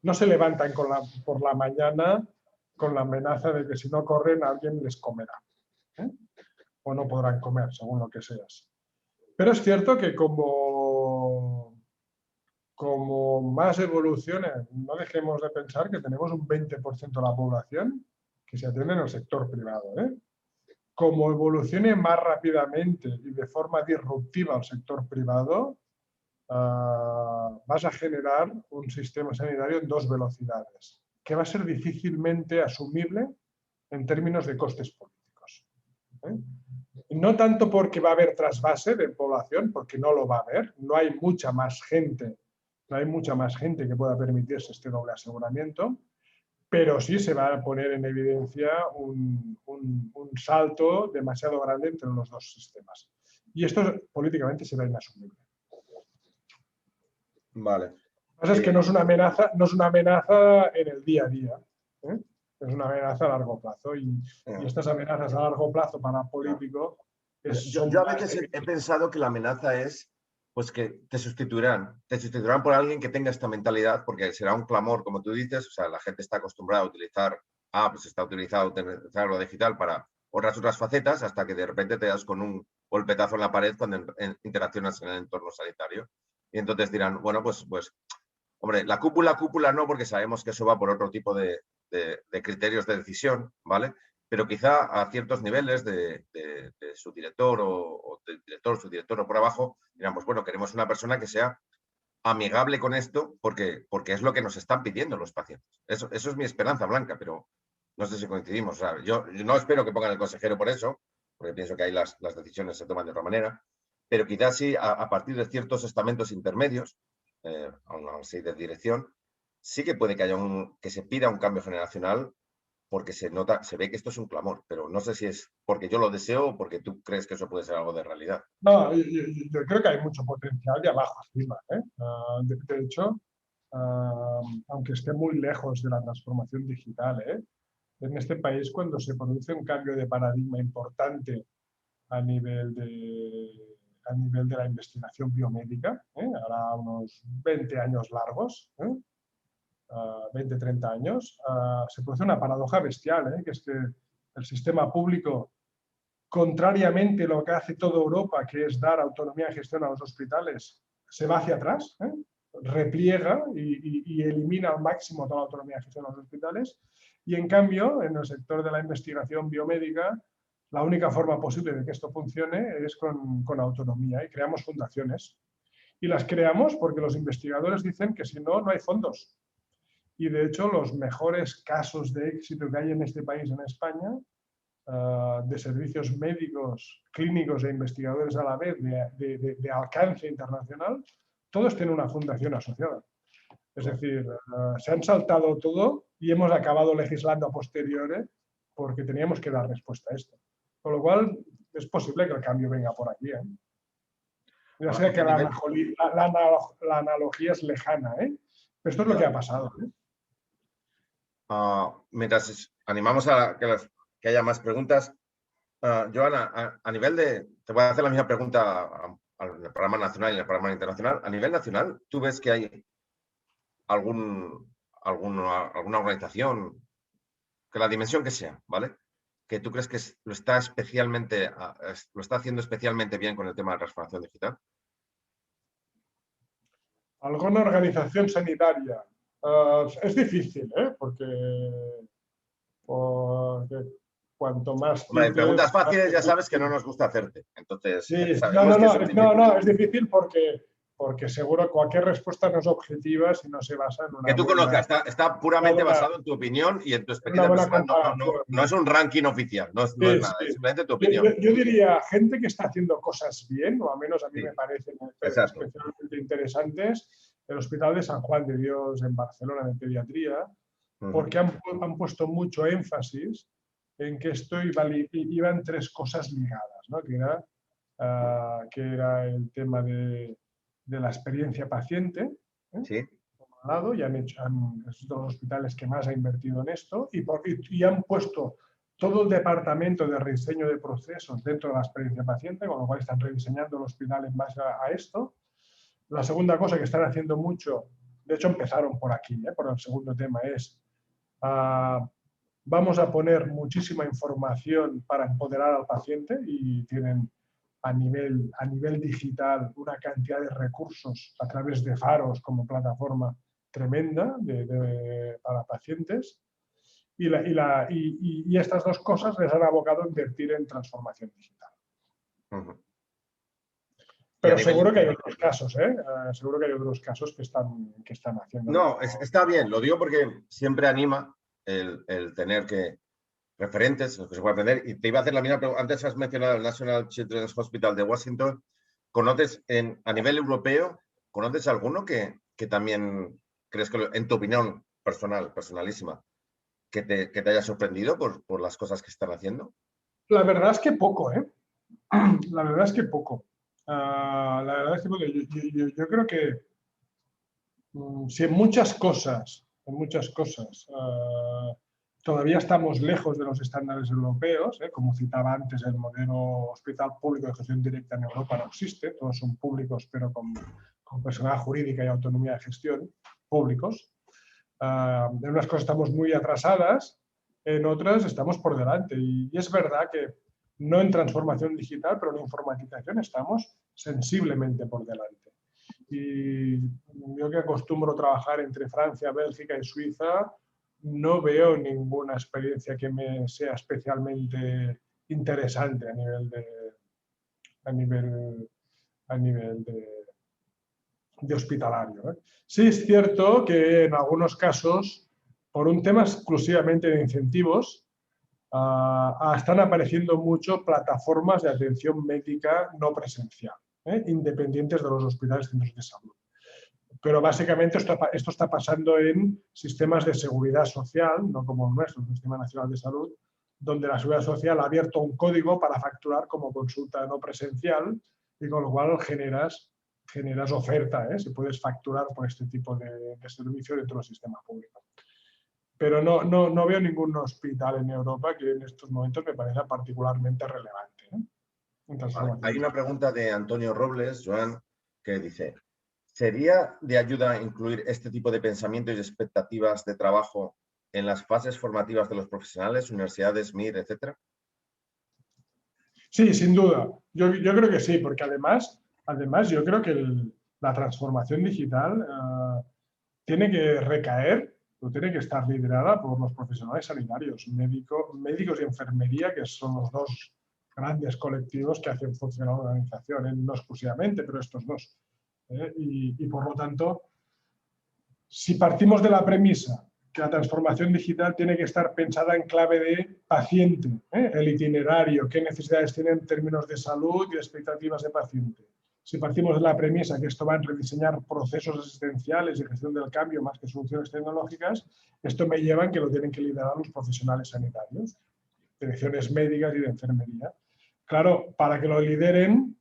no se levantan por la mañana con la amenaza de que si no corren alguien les comerá. O no podrán comer, según lo que seas. Pero es cierto que como más evolucione, no dejemos de pensar que tenemos un 20% de la población que se atiende en el sector privado. Como evolucione más rápidamente y de forma disruptiva el sector privado, vas a generar un sistema sanitario en 2 velocidades, que va a ser difícilmente asumible en términos de costes políticos. No tanto porque va a haber trasvase de población, porque no lo va a haber, no hay mucha más gente que pueda permitirse este doble aseguramiento, pero sí se va a poner en evidencia un salto demasiado grande entre los dos sistemas. Y esto políticamente será inasumible. Vale. Lo que pasa es que no es una amenaza en el día a día, ¿eh? Es una amenaza a largo plazo y estas amenazas a largo plazo para político yo a veces he pensado que la amenaza es pues que te sustituirán por alguien que tenga esta mentalidad, porque será un clamor, como tú dices, o sea, la gente está acostumbrada a utilizar, pues está utilizar lo digital para otras facetas, hasta que de repente te das con un golpetazo en la pared cuando interaccionas en el entorno sanitario. Y entonces dirán, bueno, pues hombre, la cúpula no, porque sabemos que eso va por otro tipo de criterios de decisión, ¿vale? Pero quizá a ciertos niveles de su director o del director, su director o por abajo, dirán, pues bueno, queremos una persona que sea amigable con esto porque es lo que nos están pidiendo los pacientes. Eso es mi esperanza, Blanca, pero no sé si coincidimos. O sea, yo no espero que pongan el consejero por eso, porque pienso que ahí las decisiones se toman de otra manera, pero quizás sí a partir de ciertos estamentos intermedios, aún así de dirección, sí que puede que haya que se pida un cambio generacional porque se ve que esto es un clamor, pero no sé si es porque yo lo deseo o porque tú crees que eso puede ser algo de realidad. No, yo creo que hay mucho potencial de abajo arriba, ¿eh? De hecho, aunque esté muy lejos de la transformación digital, en este país cuando se produce un cambio de paradigma importante a nivel de la investigación biomédica, ahora unos 20 años largos, 20, 30 años, se produce una paradoja bestial, que es que el sistema público, contrariamente a lo que hace toda Europa, que es dar autonomía de gestión a los hospitales, se va hacia atrás, repliega y elimina al máximo toda la autonomía de gestión a los hospitales. Y en cambio, en el sector de la investigación biomédica, la única forma posible de que esto funcione es con autonomía y creamos fundaciones. Y las creamos porque los investigadores dicen que si no, no hay fondos. Y de hecho, los mejores casos de éxito que hay en este país, en España, de servicios médicos, clínicos e investigadores a la vez de alcance internacional, todos tienen una fundación asociada. Es decir, se han saltado todo y hemos acabado legislando a posteriori porque teníamos que dar respuesta a esto. Con lo cual, es posible que el cambio venga por aquí. Ya sé que la analogía es lejana, pero esto es lo que ha pasado. Mientras animamos a que haya más preguntas, Joana, a nivel de... Te voy a hacer la misma pregunta al programa nacional y al programa internacional. A nivel nacional, ¿tú ves que hay alguna organización, que la dimensión que sea, ¿vale?, que tú crees que lo está haciendo especialmente bien con el tema de la transformación digital? ¿Alguna organización sanitaria? Es difícil, porque cuanto más... Hombre, preguntas fáciles ya sabes que no nos gusta hacerte. Entonces, sí, sabemos que son difíciles. No, es difícil porque seguro cualquier respuesta no es objetiva si no se basa en una que tú conozcas, está puramente basado en tu opinión y en tu experiencia personal. No es un ranking oficial, no es nada, es simplemente tu opinión. Yo diría, gente que está haciendo cosas bien, o al menos a mí me parecen especialmente interesantes, el Hospital de San Juan de Dios en Barcelona de pediatría, porque han puesto mucho énfasis en que esto iban 3 cosas ligadas, ¿no? Que era el tema de la experiencia paciente, sí, por un lado, y es uno de los hospitales que más ha invertido en esto, y han puesto todo el departamento de rediseño de procesos dentro de la experiencia paciente, con lo cual están rediseñando el hospital en base a esto. La segunda cosa que están haciendo mucho, de hecho empezaron por aquí, por el segundo tema, es vamos a poner muchísima información para empoderar al paciente y tienen a nivel digital una cantidad de recursos a través de Faros como plataforma tremenda para pacientes. Y estas 2 cosas les han abocado a invertir en transformación digital. Pero seguro que hay otros casos, ¿eh? Seguro que hay otros casos que están haciendo. No, está bien, lo digo porque siempre anima el tener referentes, los que se puede aprender. Y te iba a hacer la misma pregunta. Antes has mencionado el National Children's Hospital de Washington. ¿Conoces a nivel europeo, conoces alguno que también crees que, en tu opinión personalísima, que te haya sorprendido por las cosas que están haciendo? La verdad es que poco, ¿eh? La verdad es que poco. La verdad es que poco. Yo creo que si en muchas cosas, todavía estamos lejos de los estándares europeos, como citaba antes, el modelo hospital público de gestión directa en Europa no existe, todos son públicos pero con personalidad jurídica y autonomía de gestión, públicos. En unas cosas estamos muy atrasadas, en otras estamos por delante. Y es verdad que no en transformación digital, pero en informatización estamos sensiblemente por delante. Y yo que acostumbro trabajar entre Francia, Bélgica y Suiza, no veo ninguna experiencia que me sea especialmente interesante a nivel de hospitalario, ¿eh? Sí es cierto que en algunos casos, por un tema exclusivamente de incentivos, están apareciendo mucho plataformas de atención médica no presencial, independientes de los hospitales y centros de salud. Pero básicamente esto está pasando en sistemas de seguridad social, no como el nuestro, el Sistema Nacional de Salud, donde la Seguridad Social ha abierto un código para facturar como consulta no presencial y con lo cual generas oferta, si puedes facturar por este tipo de servicio dentro del sistema público. Pero no veo ningún hospital en Europa que en estos momentos me parezca particularmente relevante. Vale. Hay una pregunta de Antonio Robles, Joan, que dice: ¿sería de ayuda incluir este tipo de pensamiento y expectativas de trabajo en las fases formativas de los profesionales, universidades, MIR, etcétera? Sí, sin duda. Yo creo que sí, porque además yo creo que la transformación digital tiene que recaer o tiene que estar liderada por los profesionales sanitarios, médicos y enfermería, que son los dos grandes colectivos que hacen funcionar una organización, no exclusivamente, pero estos dos. Y por lo tanto, si partimos de la premisa que la transformación digital tiene que estar pensada en clave de paciente, el itinerario, qué necesidades tiene en términos de salud y de expectativas de paciente. Si partimos de la premisa que esto va a rediseñar procesos asistenciales y gestión del cambio más que soluciones tecnológicas, esto me lleva a que lo tienen que liderar los profesionales sanitarios, direcciones médicas y de enfermería. Claro, para que lo lideren,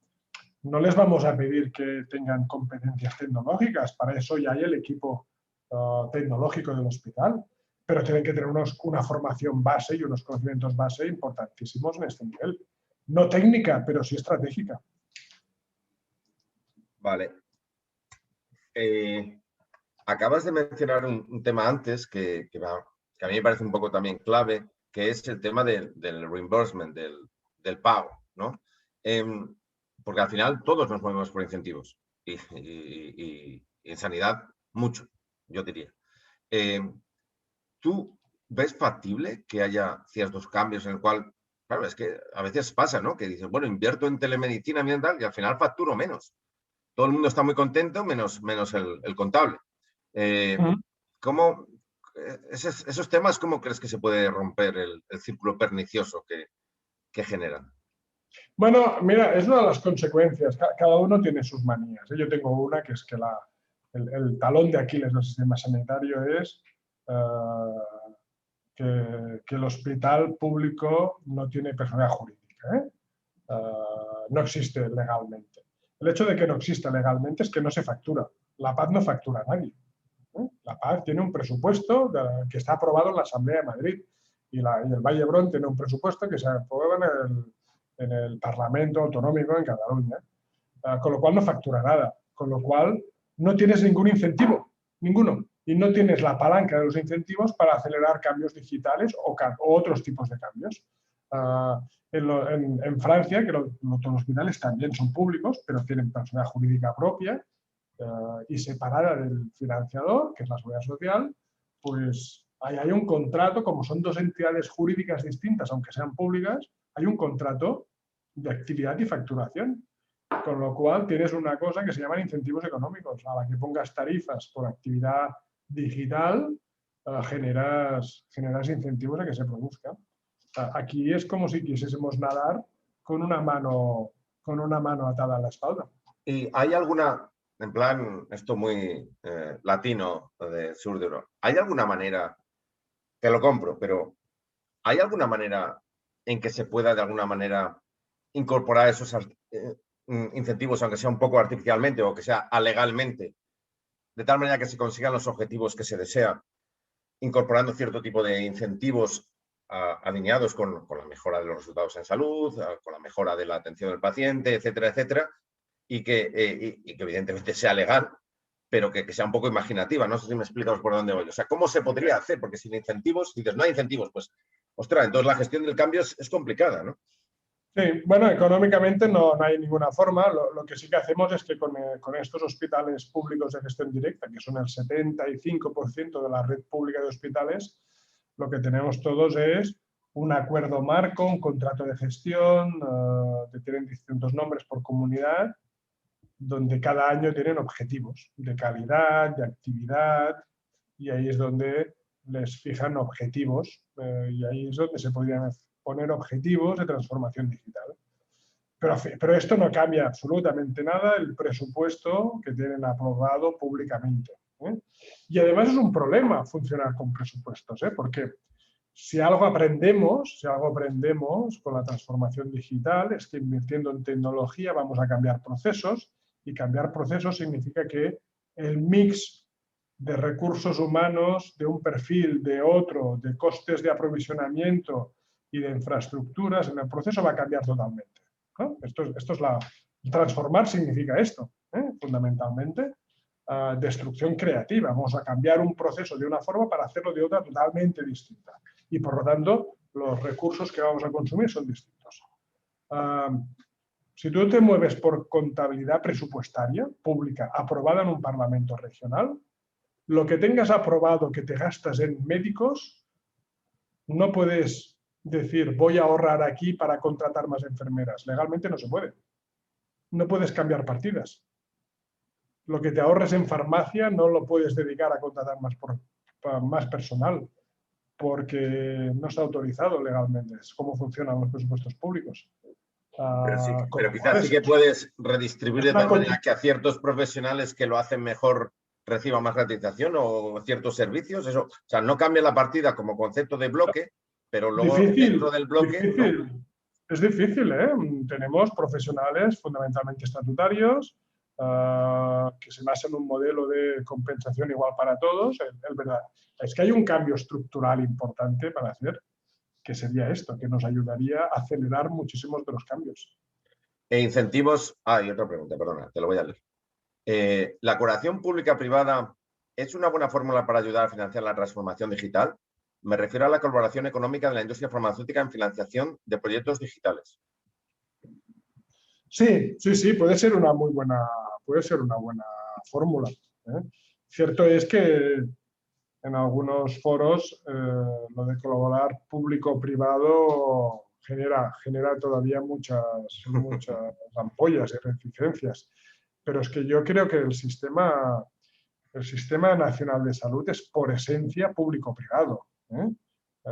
no les vamos a pedir que tengan competencias tecnológicas, para eso ya hay el equipo tecnológico del hospital, pero tienen que tener una formación base y unos conocimientos base importantísimos en este nivel. No técnica, pero sí estratégica. Vale. Acabas de mencionar un tema antes que a mí me parece un poco también clave, que es el tema del reimbursement, del pago, ¿no? Porque al final todos nos movemos por incentivos y en sanidad mucho, yo diría. ¿Tú ves factible que haya ciertos cambios en el cual, claro, es que a veces pasa, ¿no? Que dices, bueno, invierto en telemedicina ambiental y al final facturo menos. Todo el mundo está muy contento, menos el contable. ¿Cómo, esos temas, cómo crees que se puede romper el círculo pernicioso que generan? Bueno, mira, es una de las consecuencias. Cada uno tiene sus manías. Yo tengo una que es que el talón de Aquiles del sistema sanitario es que el hospital público no tiene personalidad jurídica. No existe legalmente. El hecho de que no exista legalmente es que no se factura. La PAD no factura a nadie. La PAD tiene un presupuesto que está aprobado en la Asamblea de Madrid y el Valle d'Hebron tiene un presupuesto que se aprueba en el Parlamento Autonómico en Cataluña, con lo cual no factura nada, con lo cual no tienes ningún incentivo, ninguno, y no tienes la palanca de los incentivos para acelerar cambios digitales o otros tipos de cambios. En Francia, que los hospitales también son públicos, pero tienen personalidad jurídica propia y separada del financiador, que es la Seguridad Social, pues hay un contrato, como son dos entidades jurídicas distintas, aunque sean públicas, hay un contrato de actividad y facturación. Con lo cual tienes una cosa que se llaman incentivos económicos. A la que pongas tarifas por actividad digital, generas incentivos a que se produzca. Aquí es como si quisiésemos nadar con una mano atada a la espalda. ¿Y hay alguna, en plan, esto muy latino del sur de Europa, hay alguna manera, te lo compro, pero ¿hay alguna manera en que se pueda de alguna manera incorporar esos incentivos, aunque sea un poco artificialmente o que sea alegalmente, de tal manera que se consigan los objetivos que se desea, incorporando cierto tipo de incentivos alineados con la mejora de los resultados en salud, con la mejora de la atención del paciente, etcétera, etcétera, y que evidentemente sea legal, pero que sea un poco imaginativa? No sé si me explicas por dónde voy. O sea, ¿cómo se podría hacer? Porque sin incentivos, dices, no hay incentivos, pues, ostras, entonces la gestión del cambio es complicada, ¿no? Sí, bueno, económicamente no hay ninguna forma. Lo que sí que hacemos es que con estos hospitales públicos de gestión directa, que son el 75% de la red pública de hospitales, lo que tenemos todos es un acuerdo marco, un contrato de gestión, que tienen distintos nombres por comunidad, donde cada año tienen objetivos de calidad, de actividad, y ahí es donde les fijan objetivos, y ahí es donde se podrían poner objetivos de transformación digital. Pero esto no cambia absolutamente nada el presupuesto que tienen aprobado públicamente, ¿eh? Y además es un problema funcionar con presupuestos, ¿eh? Porque si algo aprendemos con la transformación digital es que invirtiendo en tecnología vamos a cambiar procesos, y cambiar procesos significa que el mix de recursos humanos de un perfil, de otro, de costes de aprovisionamiento y de infraestructuras en el proceso va a cambiar totalmente, ¿no? Transformar significa esto, fundamentalmente. Destrucción creativa. Vamos a cambiar un proceso de una forma para hacerlo de otra totalmente distinta. Y por lo tanto, los recursos que vamos a consumir son distintos. Si tú te mueves por contabilidad presupuestaria pública aprobada en un parlamento regional, lo que tengas aprobado que te gastas en médicos, no puedes decir voy a ahorrar aquí para contratar más enfermeras. Legalmente no se puede. No puedes cambiar partidas. Lo que te ahorres en farmacia no lo puedes dedicar a contratar más personal, porque no está autorizado legalmente. Es cómo funcionan los presupuestos públicos. Pero quizás sí que puedes redistribuir es de una tal manera que a ciertos profesionales que lo hacen mejor reciban más gratificación o ciertos servicios. Eso, o sea, no cambia la partida como concepto de bloque, pero luego dentro del bloque, ¿no? Es difícil, ¿eh? Tenemos profesionales fundamentalmente estatutarios, que se basan en un modelo de compensación igual para todos. Es verdad. Es que hay un cambio estructural importante para hacer, que sería esto, que nos ayudaría a acelerar muchísimos de los cambios. E incentivos. Y otra pregunta, perdona, te lo voy a leer. ¿La colaboración pública-privada es una buena fórmula para ayudar a financiar la transformación digital? Me refiero a la colaboración económica de la industria farmacéutica en financiación de proyectos digitales. Sí, puede ser una buena fórmula, ¿eh? Cierto es que en algunos foros lo de colaborar público-privado genera todavía muchas ampollas y reticencias. Pero es que yo creo que el Sistema Nacional de Salud es por esencia público-privado, ¿eh?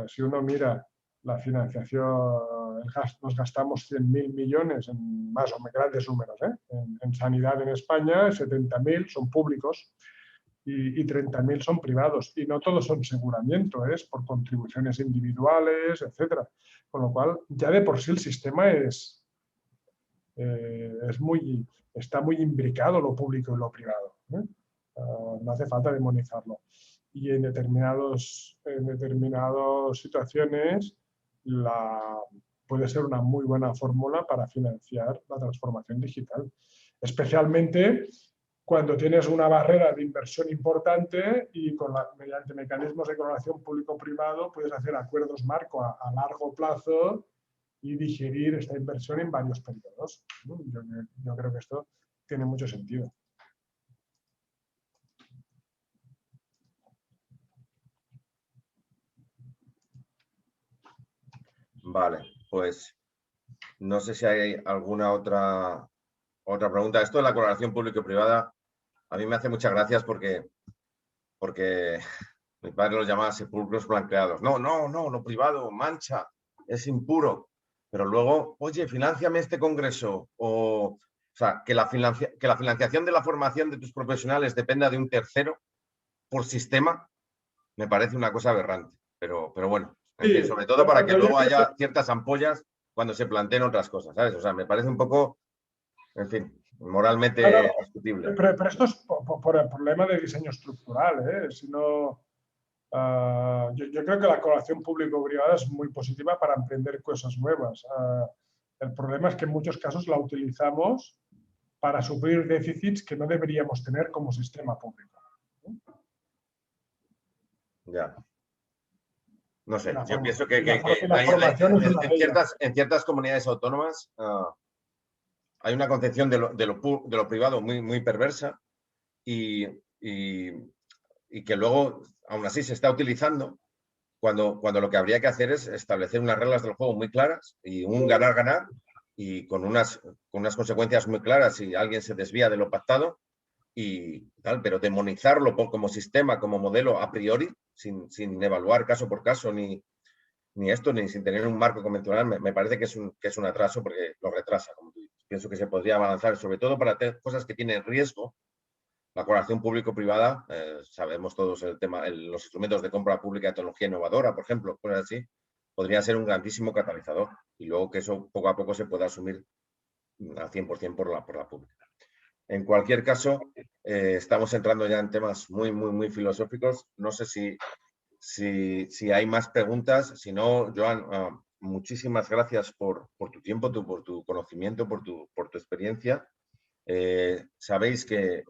Si uno mira la financiación, nos gastamos 100.000 millones, en más o menos grandes números, en sanidad en España, 70.000 son públicos y 30.000 son privados. Y no todos son aseguramiento, es por contribuciones individuales, etcétera. Con lo cual, ya de por sí el sistema está muy imbricado lo público y lo privado, ¿eh? No hace falta demonizarlo. Y en determinadas situaciones puede ser una muy buena fórmula para financiar la transformación digital. Especialmente cuando tienes una barrera de inversión importante y mediante mecanismos de colaboración público-privado puedes hacer acuerdos marco a largo plazo y digerir esta inversión en varios periodos. Yo creo que esto tiene mucho sentido. Vale, pues no sé si hay alguna otra otra pregunta. Esto de la colaboración público-privada a mí me hace muchas gracias porque mi padre los llamaba sepulcros blanqueados. No, lo privado mancha, es impuro. Pero luego, oye, financiame este congreso. O sea, que la financiación de la formación de tus profesionales dependa de un tercero por sistema, me parece una cosa aberrante. Pero bueno, en fin, sobre todo para que luego haya ciertas ampollas cuando se planteen otras cosas, ¿sabes? O sea, me parece un poco, en fin, moralmente discutible. Pero esto es por el problema de diseño estructural, ¿eh? Si no, yo creo que la colaboración público-privada es muy positiva para emprender cosas nuevas. El problema es que en muchos casos la utilizamos para suplir déficits que no deberíamos tener como sistema público. Ya. No sé, yo forma, pienso que en ciertas comunidades autónomas hay una concepción de lo privado muy perversa y que luego, aún así, se está utilizando cuando lo que habría que hacer es establecer unas reglas del juego muy claras y un ganar-ganar y con unas consecuencias muy claras si alguien se desvía de lo pactado y tal, pero demonizarlo como sistema, como modelo a priori, sin evaluar caso por caso ni esto, ni sin tener un marco convencional, me parece que es un atraso porque lo retrasa, como tú dices. Pienso que se podría avanzar, sobre todo para hacer cosas que tienen riesgo. La colaboración público-privada, sabemos todos el tema, los instrumentos de compra pública de tecnología innovadora, por ejemplo, cosas así, podría ser un grandísimo catalizador y luego que eso poco a poco se pueda asumir al 100% por la pública. En cualquier caso, estamos entrando ya en temas muy filosóficos. No sé si hay más preguntas. Si no, Joan, muchísimas gracias por tu tiempo, por tu conocimiento, por tu experiencia. Sabéis que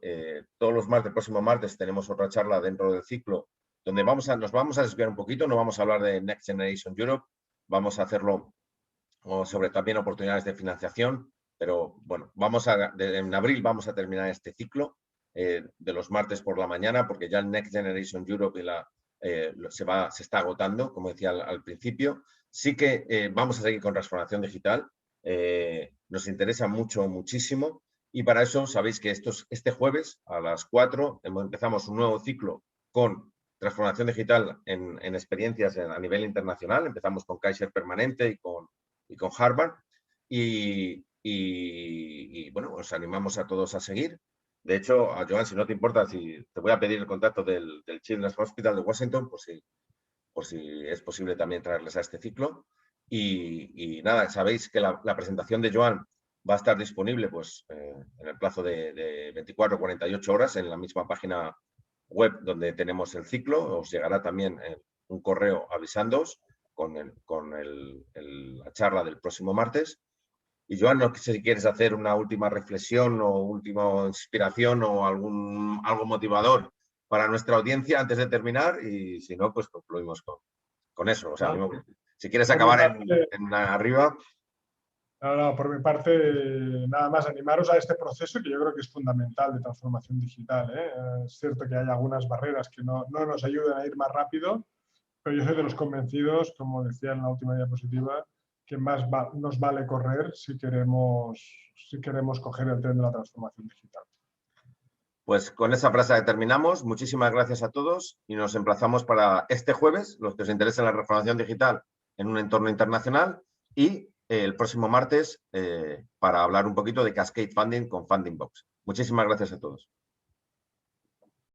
todos los martes, el próximo martes, tenemos otra charla dentro del ciclo donde nos vamos a desviar un poquito, no vamos a hablar de Next Generation Europe, vamos a hacerlo sobre también oportunidades de financiación, pero bueno, en abril vamos a terminar este ciclo de los martes por la mañana, porque ya el Next Generation Europe se está agotando, como decía al principio. Sí que vamos a seguir con transformación digital, nos interesa muchísimo, y para eso sabéis que este jueves a las 4 empezamos un nuevo ciclo con transformación digital en experiencias a nivel internacional. Empezamos con Kaiser Permanente y con Harvard. Y bueno, os animamos a todos a seguir. De hecho, a Joan, si no te importa, te voy a pedir el contacto del Children's Hospital de Washington, por si es posible también traerles a este ciclo. Y nada, sabéis que la presentación de Joan va a estar disponible pues, en el plazo de 24 o 48 horas en la misma página web donde tenemos el ciclo. Os llegará también un correo avisándoos con la charla del próximo martes. Y Joan, no sé si quieres hacer una última reflexión o última inspiración o algo motivador para nuestra audiencia antes de terminar, y si no, pues concluimos con eso. O sea, si quieres acabar en arriba. No, por mi parte, nada más animaros a este proceso que yo creo que es fundamental de transformación digital, ¿eh? Es cierto que hay algunas barreras que no nos ayudan a ir más rápido, pero yo soy de los convencidos, como decía en la última diapositiva, que más nos vale correr si queremos coger el tren de la transformación digital. Pues con esa frase terminamos. Muchísimas gracias a todos y nos emplazamos para este jueves, los que os interesen la transformación digital en un entorno internacional, y el próximo martes para hablar un poquito de Cascade Funding con Funding Box. Muchísimas gracias a todos.